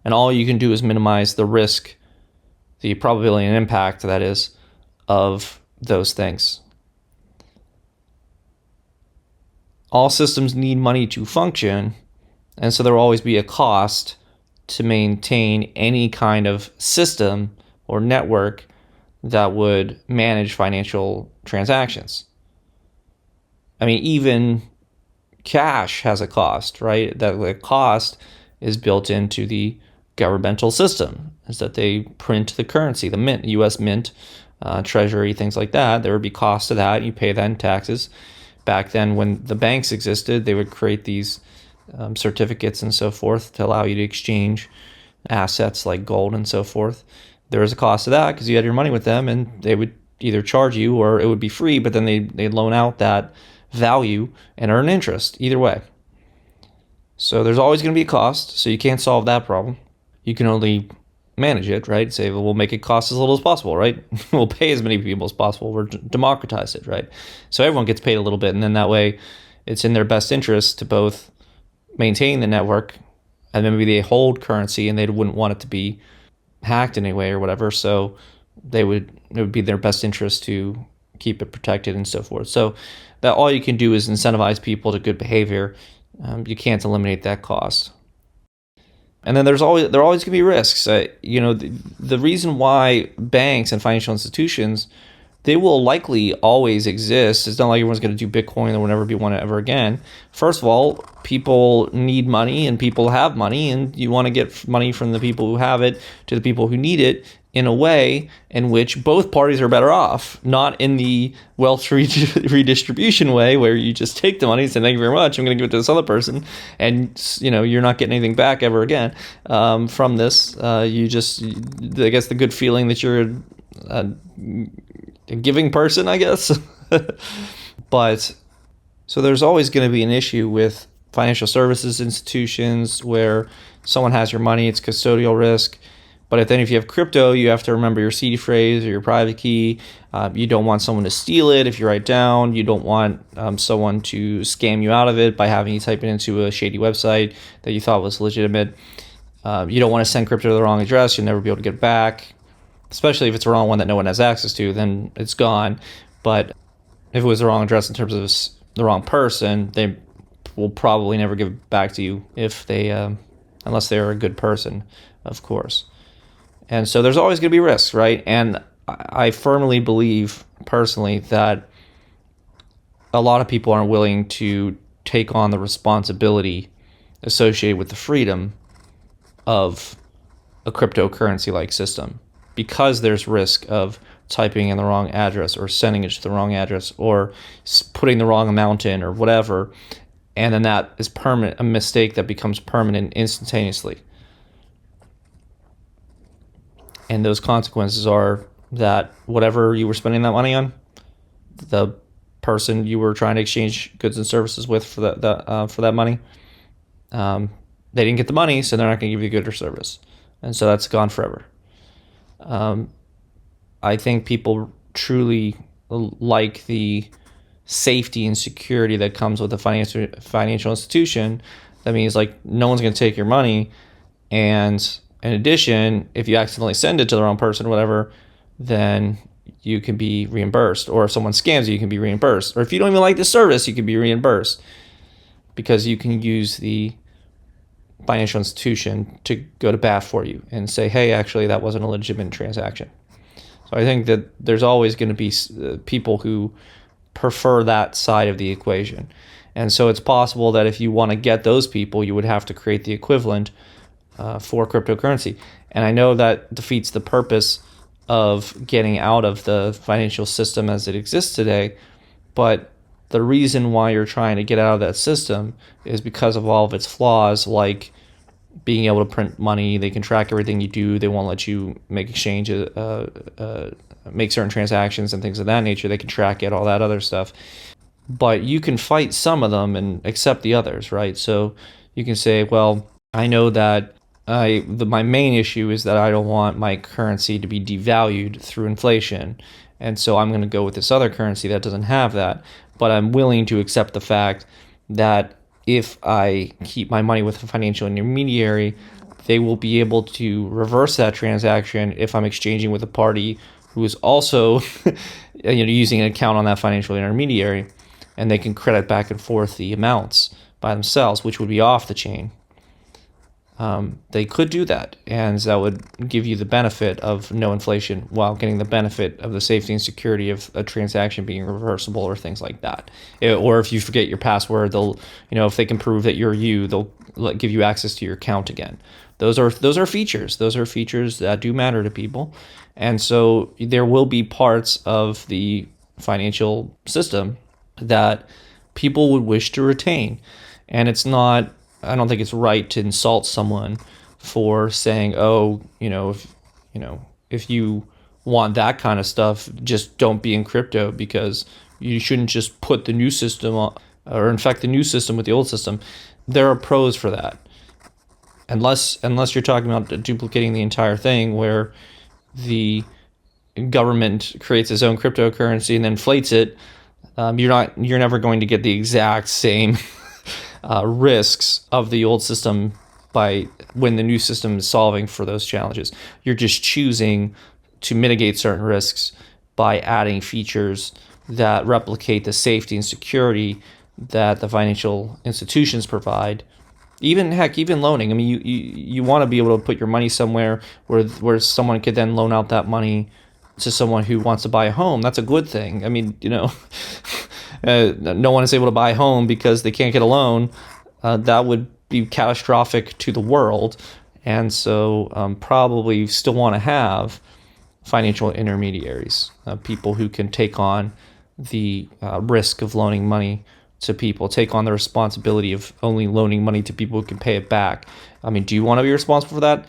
And all you can do is minimize the risk, the probability and impact, that is, of those things. All systems need money to function, and so there will always be a cost to maintain any kind of system or network that would manage financial transactions. I mean, even cash has a cost, right? That the cost is built into the governmental system, is that they print the currency, the mint, U.S. Mint, Treasury, things like that. There would be costs to that. You pay that in taxes. Back then, when the banks existed, they would create these certificates and so forth to allow you to exchange assets like gold and so forth. There was a cost to that because you had your money with them, and they would either charge you or it would be free, but then they'd loan out that value and earn interest either way. So there's always going to be a cost, so you can't solve that problem. You can only manage it, right? Say, well, we'll make it cost as little as possible, right? We'll pay as many people as possible. We'll democratize it, right? So everyone gets paid a little bit, and then that way it's in their best interest to both maintain the network, and then maybe they hold currency and they wouldn't want it to be hacked in any way or whatever, so it would be their best interest to keep it protected and so forth. So that all you can do is incentivize people to good behavior. You can't eliminate that cost. And then there are always going to be risks. The reason why banks and financial institutions, they will likely always exist. It's not like everyone's going to do Bitcoin. There will never be one ever again. First of all, people need money and people have money, and you want to get money from the people who have it to the people who need it in a way in which both parties are better off, not in the wealth redistribution way where you just take the money and say, thank you very much, I'm going to give it to this other person, and you're not getting anything back ever again from this. I guess the good feeling that you're a giving person, I guess. But so there's always going to be an issue with financial services institutions where someone has your money, it's custodial risk. But if you have crypto, you have to remember your seed phrase or your private key. You don't want someone to steal it if you write down. You don't want someone to scam you out of it by having you type it into a shady website that you thought was legitimate. You don't want to send crypto to the wrong address. You'll never be able to get it back, especially if it's the wrong one that no one has access to, then it's gone. But if it was the wrong address in terms of the wrong person, they will probably never give it back to you unless they're a good person, of course. And so there's always going to be risks, right? And I firmly believe, personally, that a lot of people aren't willing to take on the responsibility associated with the freedom of a cryptocurrency-like system, because there's risk of typing in the wrong address or sending it to the wrong address or putting the wrong amount in or whatever, and then that is permanent, a mistake that becomes permanent instantaneously. And those consequences are that whatever you were spending that money on, the person you were trying to exchange goods and services with for that money, they didn't get the money, so they're not going to give you the good or service, and so that's gone forever. I think people truly like the safety and security that comes with a financial institution. That means like no one's going to take your money, and in addition, if you accidentally send it to the wrong person or whatever, then you can be reimbursed. Or if someone scams you can be reimbursed. Or if you don't even like the service, you can be reimbursed, because you can use the financial institution to go to bat for you and say, hey, actually, that wasn't a legitimate transaction. So I think that there's always going to be people who prefer that side of the equation. And so it's possible that if you want to get those people, you would have to create the equivalent for cryptocurrency. And I know that defeats the purpose of getting out of the financial system as it exists today, but the reason why you're trying to get out of that system is because of all of its flaws, like being able to print money. They can track everything you do. They won't let you make exchanges, make certain transactions and things of that nature. They can track it, all that other stuff. But you can fight some of them and accept the others, right? So you can say, well, I know that my main issue is that I don't want my currency to be devalued through inflation. And so I'm going to go with this other currency that doesn't have that. But I'm willing to accept the fact that if I keep my money with a financial intermediary, they will be able to reverse that transaction if I'm exchanging with a party who is also using an account on that financial intermediary, and they can credit back and forth the amounts by themselves, which would be off the chain. They could do that, and that would give you the benefit of no inflation while getting the benefit of the safety and security of a transaction being reversible or things like that. Or if you forget your password, they'll, if they can prove that you're you, they'll give you access to your account again. Those are features. Those are features that do matter to people, and so there will be parts of the financial system that people would wish to retain, and I don't think it's right to insult someone for saying, "Oh, if you want that kind of stuff, just don't be in crypto because you shouldn't just put the new system on, or infect the new system with the old system." There are pros for that, unless you're talking about duplicating the entire thing, where the government creates its own cryptocurrency and then inflates it. You're never going to get the exact same risks of the old system by when the new system is solving for those challenges. You're just choosing to mitigate certain risks by adding features that replicate the safety and security that the financial institutions provide. Even loaning. I mean, you want to be able to put your money somewhere where someone could then loan out that money to someone who wants to buy a home. That's a good thing. I mean, no one is able to buy a home because they can't get a loan. That would be catastrophic to the world. And so probably still want to have financial intermediaries, people who can take on the risk of loaning money to people, take on the responsibility of only loaning money to people who can pay it back. I mean, do you want to be responsible for that?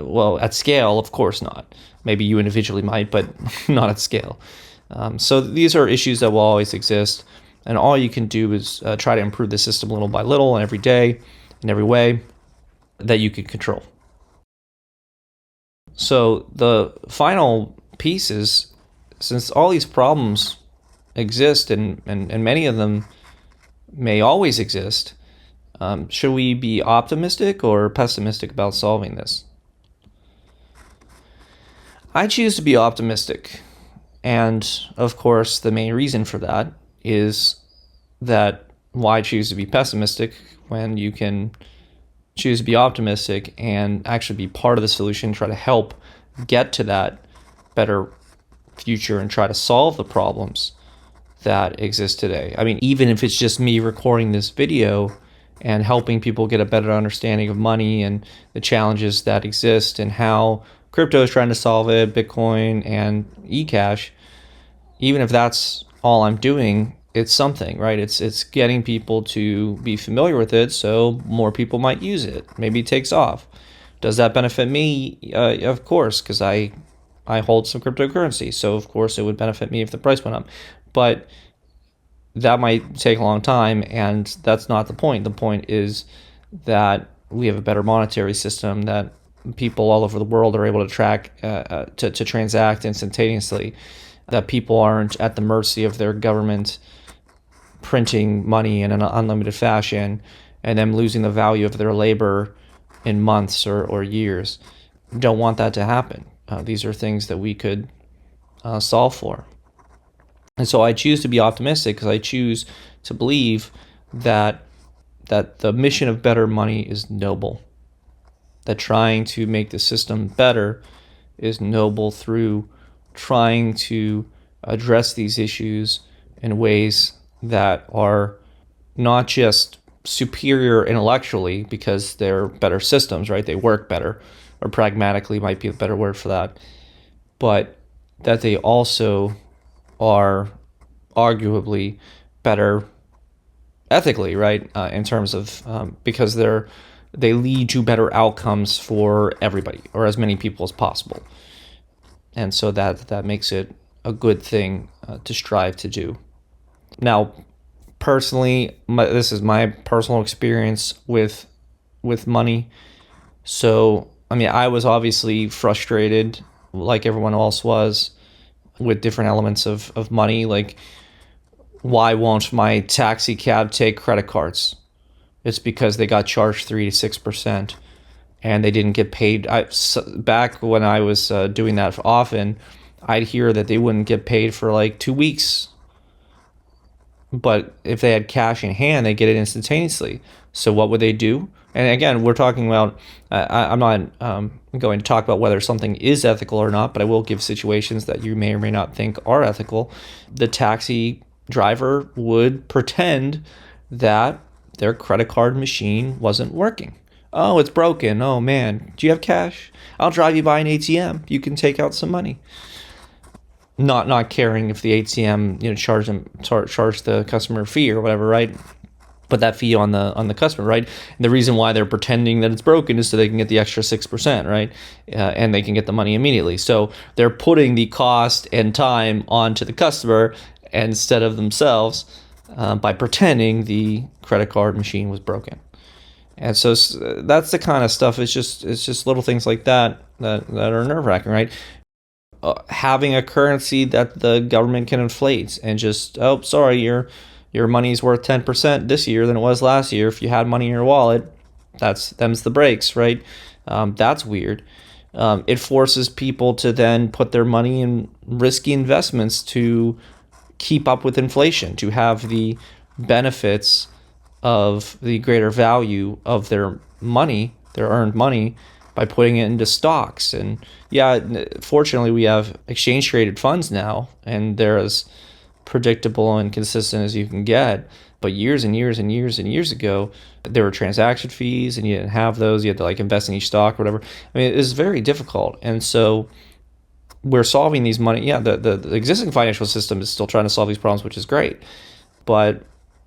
Well, at scale, of course not. Maybe you individually might, but not at scale. So these are issues that will always exist, and all you can do is try to improve the system little by little and every day in every way that you can control. So the final piece is, since all these problems exist and many of them may always exist, should we be optimistic or pessimistic about solving this? I choose to be optimistic. And of course, the main reason for that is that why choose to be pessimistic when you can choose to be optimistic and actually be part of the solution, try to help get to that better future and try to solve the problems that exist today. I mean, even if it's just me recording this video and helping people get a better understanding of money and the challenges that exist and how crypto is trying to solve it, Bitcoin and eCash, even if that's all I'm doing, it's something, right? It's getting people to be familiar with it so more people might use it. Maybe it takes off. Does that benefit me? Of course, because I hold some cryptocurrency. So of course it would benefit me if the price went up. But that might take a long time, and that's not the point. The point is that we have a better monetary system that people all over the world are able to track, to transact instantaneously, that people aren't at the mercy of their government printing money in an unlimited fashion and them losing the value of their labor in months or years. We don't want that to happen. These are things that we could solve for. And so I choose to be optimistic because I choose to believe that the mission of better money is noble, that trying to make the system better is noble through trying to address these issues in ways that are not just superior intellectually because they're better systems, right? They work better, or pragmatically might be a better word for that, but that they also are arguably better ethically, right? In terms of because they lead to better outcomes for everybody or as many people as possible, and so that makes it a good thing to strive to do. Now, personally, this is my personal experience with money. So, I mean, I was obviously frustrated, like everyone else was, with different elements of money. Like, why won't my taxi cab take credit cards? It's because they got charged 3 to 6%, and they didn't get paid. Back when I was doing that often, I'd hear that they wouldn't get paid for like 2 weeks. But if they had cash in hand, they get it instantaneously. So what would they do? And again, we're talking about, I'm not going to talk about whether something is ethical or not, but I will give situations that you may or may not think are ethical. The taxi driver would pretend that their credit card machine wasn't working. Oh, it's broken. Oh, man. Do you have cash? I'll drive you by an ATM. You can take out some money. Not caring if the ATM charge the customer a fee or whatever, right? Put that fee on the customer, right? And the reason why they're pretending that it's broken is so they can get the extra 6%, right? And they can get the money immediately. So they're putting the cost and time onto the customer instead of themselves by pretending the credit card machine was broken. And so that's the kind of stuff. It's just little things like that are nerve-wracking, right? Having a currency that the government can inflate and just, oh, sorry, your money's worth 10% this year than it was last year. If you had money in your wallet, them's the breaks, right? That's weird. It forces people to then put their money in risky investments to keep up with inflation, to have the benefits of the greater value of their money, their earned money, by putting it into stocks. And yeah, fortunately, we have exchange traded funds now, and they're as predictable and consistent as you can get. But years and years and years and years ago, there were transaction fees, and you didn't have those. You had to like invest in each stock or whatever. I mean, it was very difficult. And so we're solving these money. Yeah, the existing financial system is still trying to solve these problems, which is great. But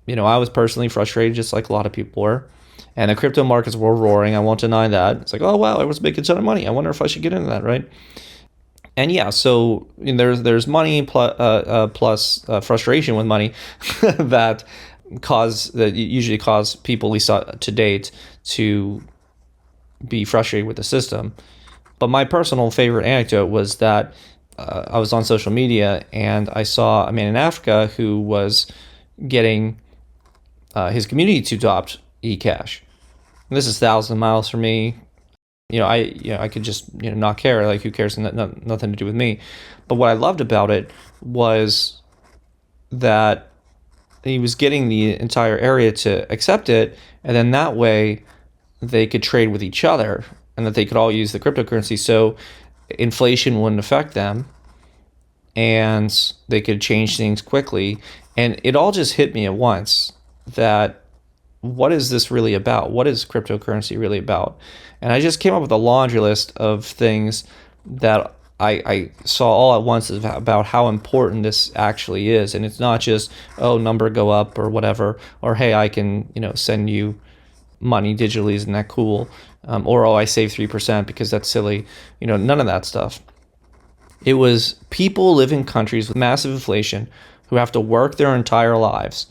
I was personally frustrated, just like a lot of people were. And the crypto markets were roaring. I won't deny that. It's like, oh wow, I was making a ton of money. I wonder if I should get into that, right? And yeah, so there's money plus frustration with money that usually cause people, at least to date, to be frustrated with the system. But my personal favorite anecdote was that I was on social media and I saw a man in Africa who was getting his community to adopt eCash. And this is thousands of miles from me. I could just not care. Like, who cares? Nothing to do with me. But what I loved about it was that he was getting the entire area to accept it, and then that way they could trade with each other, and that they could all use the cryptocurrency, so inflation wouldn't affect them, and they could change things quickly. And it all just hit me at once that, what is this really about? What is cryptocurrency really about? And I just came up with a laundry list of things that I saw all at once about how important this actually is. And it's not just, oh, number go up or whatever, or hey, I can send you money digitally, isn't that cool? Or oh, I save 3% because that's silly. None of that stuff. It was people live in countries with massive inflation who have to work their entire lives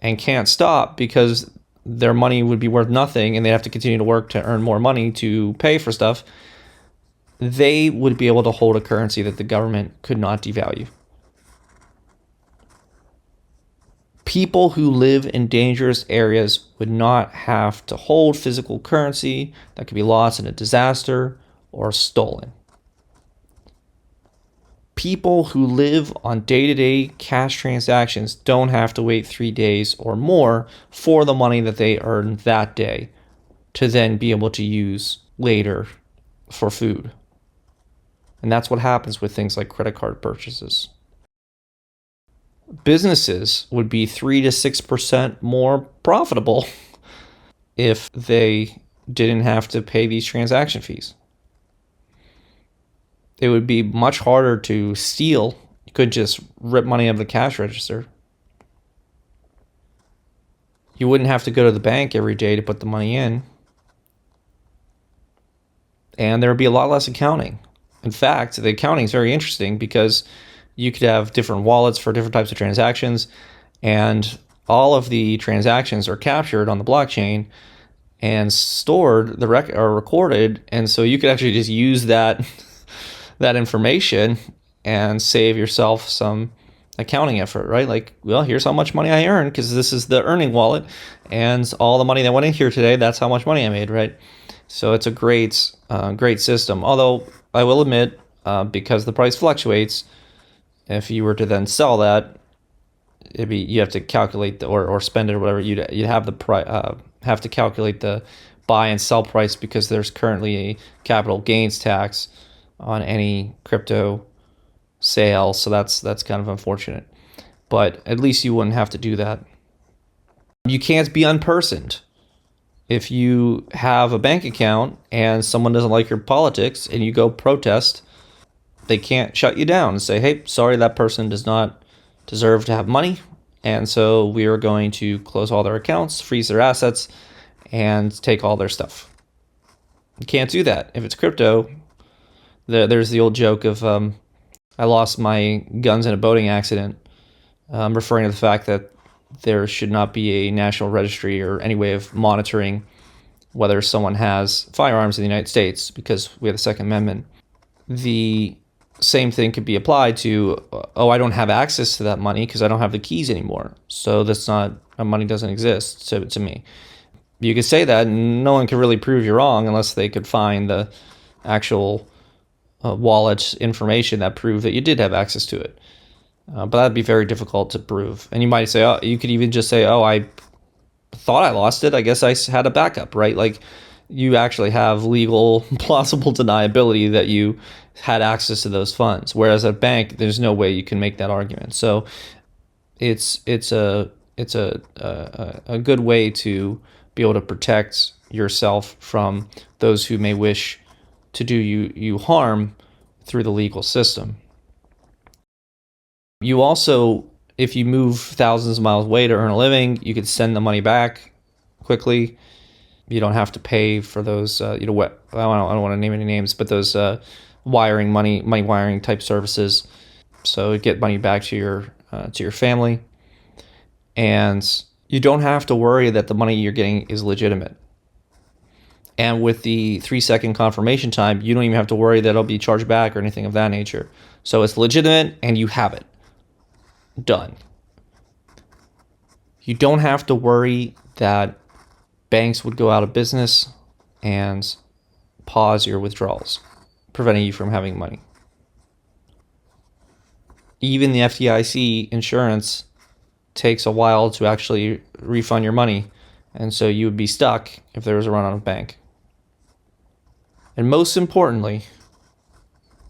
and can't stop because their money would be worth nothing and they'd have to continue to work to earn more money to pay for stuff. They would be able to hold a currency that the government could not devalue. People who live in dangerous areas would not have to hold physical currency that could be lost in a disaster or stolen. People who live on day-to-day cash transactions don't have to wait 3 days or more for the money that they earn that day to then be able to use later for food. And that's what happens with things like credit card purchases. businesses would be 3 to 6% more profitable if they didn't have to pay these transaction fees. It would be much harder to steal. You couldn't just rip money out of the cash register. You wouldn't have to go to the bank every day to put the money in. And there would be a lot less accounting. In fact, the accounting is very interesting because you could have different wallets for different types of transactions, and all of the transactions are captured on the blockchain and stored or recorded, and so you could actually just use that that information and save yourself some accounting effort, right? Like, well, here's how much money I earned because this is the earning wallet, and all the money that went in here today, that's how much money I made, right? So it's a great system. Although I will admit, because the price fluctuates, if you were to then sell that, you have to calculate or spend it or whatever. You'd have have to calculate the buy and sell price because there's currently a capital gains tax on any crypto sale. So that's kind of unfortunate. But at least you wouldn't have to do that. You can't be unpersoned. If you have a bank account and someone doesn't like your politics and you go protest, they can't shut you down and say, hey, sorry, that person does not deserve to have money, and so we are going to close all their accounts, freeze their assets, and take all their stuff. You can't do that. If it's crypto, there's the old joke of I lost my guns in a boating accident, referring to the fact that there should not be a national registry or any way of monitoring whether someone has firearms in the United States because we have the Second Amendment. The same thing could be applied to, I don't have access to that money because I don't have the keys anymore. So that money doesn't exist to me. You could say that and no one can really prove you're wrong unless they could find the actual wallet information that proved that you did have access to it. But that'd be very difficult to prove. And you might say, you could even just say, I thought I lost it. I guess I had a backup, right? Like, you actually have legal, plausible deniability that you had access to those funds. Whereas at a bank, there's no way you can make that argument. So it's a good way to be able to protect yourself from those who may wish to do you harm through the legal system. You also, if you move thousands of miles away to earn a living, you could send the money back quickly. You don't have to pay for those, I don't want to name any names, but those money wiring type services. So get money back to your family, and you don't have to worry that the money you're getting is legitimate. And with the 3-second confirmation time, you don't even have to worry that it'll be charged back or anything of that nature. So it's legitimate, and you have it. Done. You don't have to worry that banks would go out of business and pause your withdrawals, preventing you from having money. Even the FDIC insurance takes a while to actually refund your money, and so you would be stuck if there was a run on a bank. And most importantly,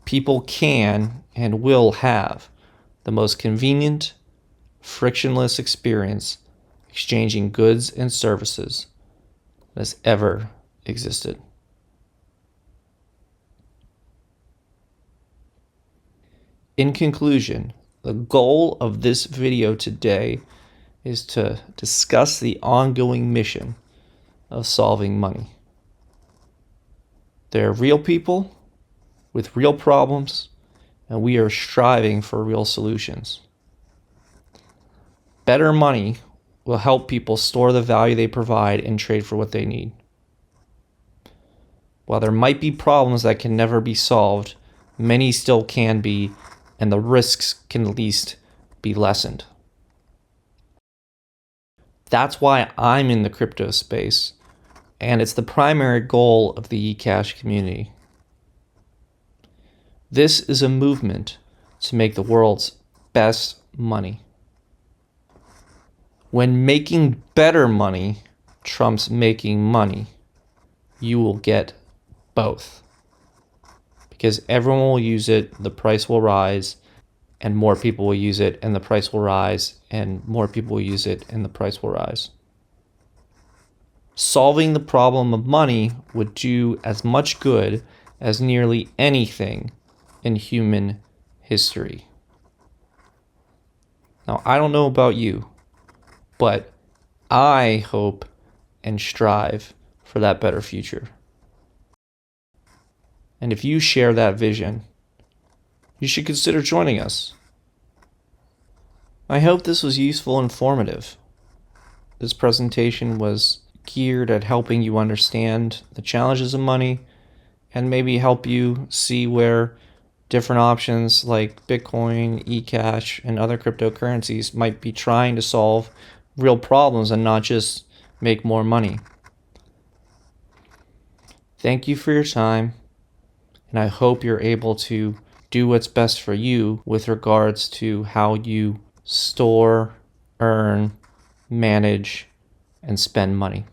people can and will have the most convenient, frictionless experience exchanging goods and services that has ever existed. In conclusion, the goal of this video today is to discuss the ongoing mission of solving money. They're real people with real problems, and we are striving for real solutions. Better money will help people store the value they provide and trade for what they need. While there might be problems that can never be solved, many still can be, and the risks can at least be lessened. That's why I'm in the crypto space, and it's the primary goal of the eCash community. This is a movement to make the world's best money. When making better money trumps making money, you will get both. Because everyone will use it, the price will rise, and more people will use it and the price will rise, and more people will use it and the price will rise. Solving the problem of money would do as much good as nearly anything in human history. Now, I don't know about you, but I hope and strive for that better future. And if you share that vision, you should consider joining us. I hope this was useful and informative. This presentation was geared at helping you understand the challenges of money and maybe help you see where different options like Bitcoin, eCash, and other cryptocurrencies might be trying to solve real problems and not just make more money. Thank you for your time, and I hope you're able to do what's best for you with regards to how you store, earn, manage, and spend money.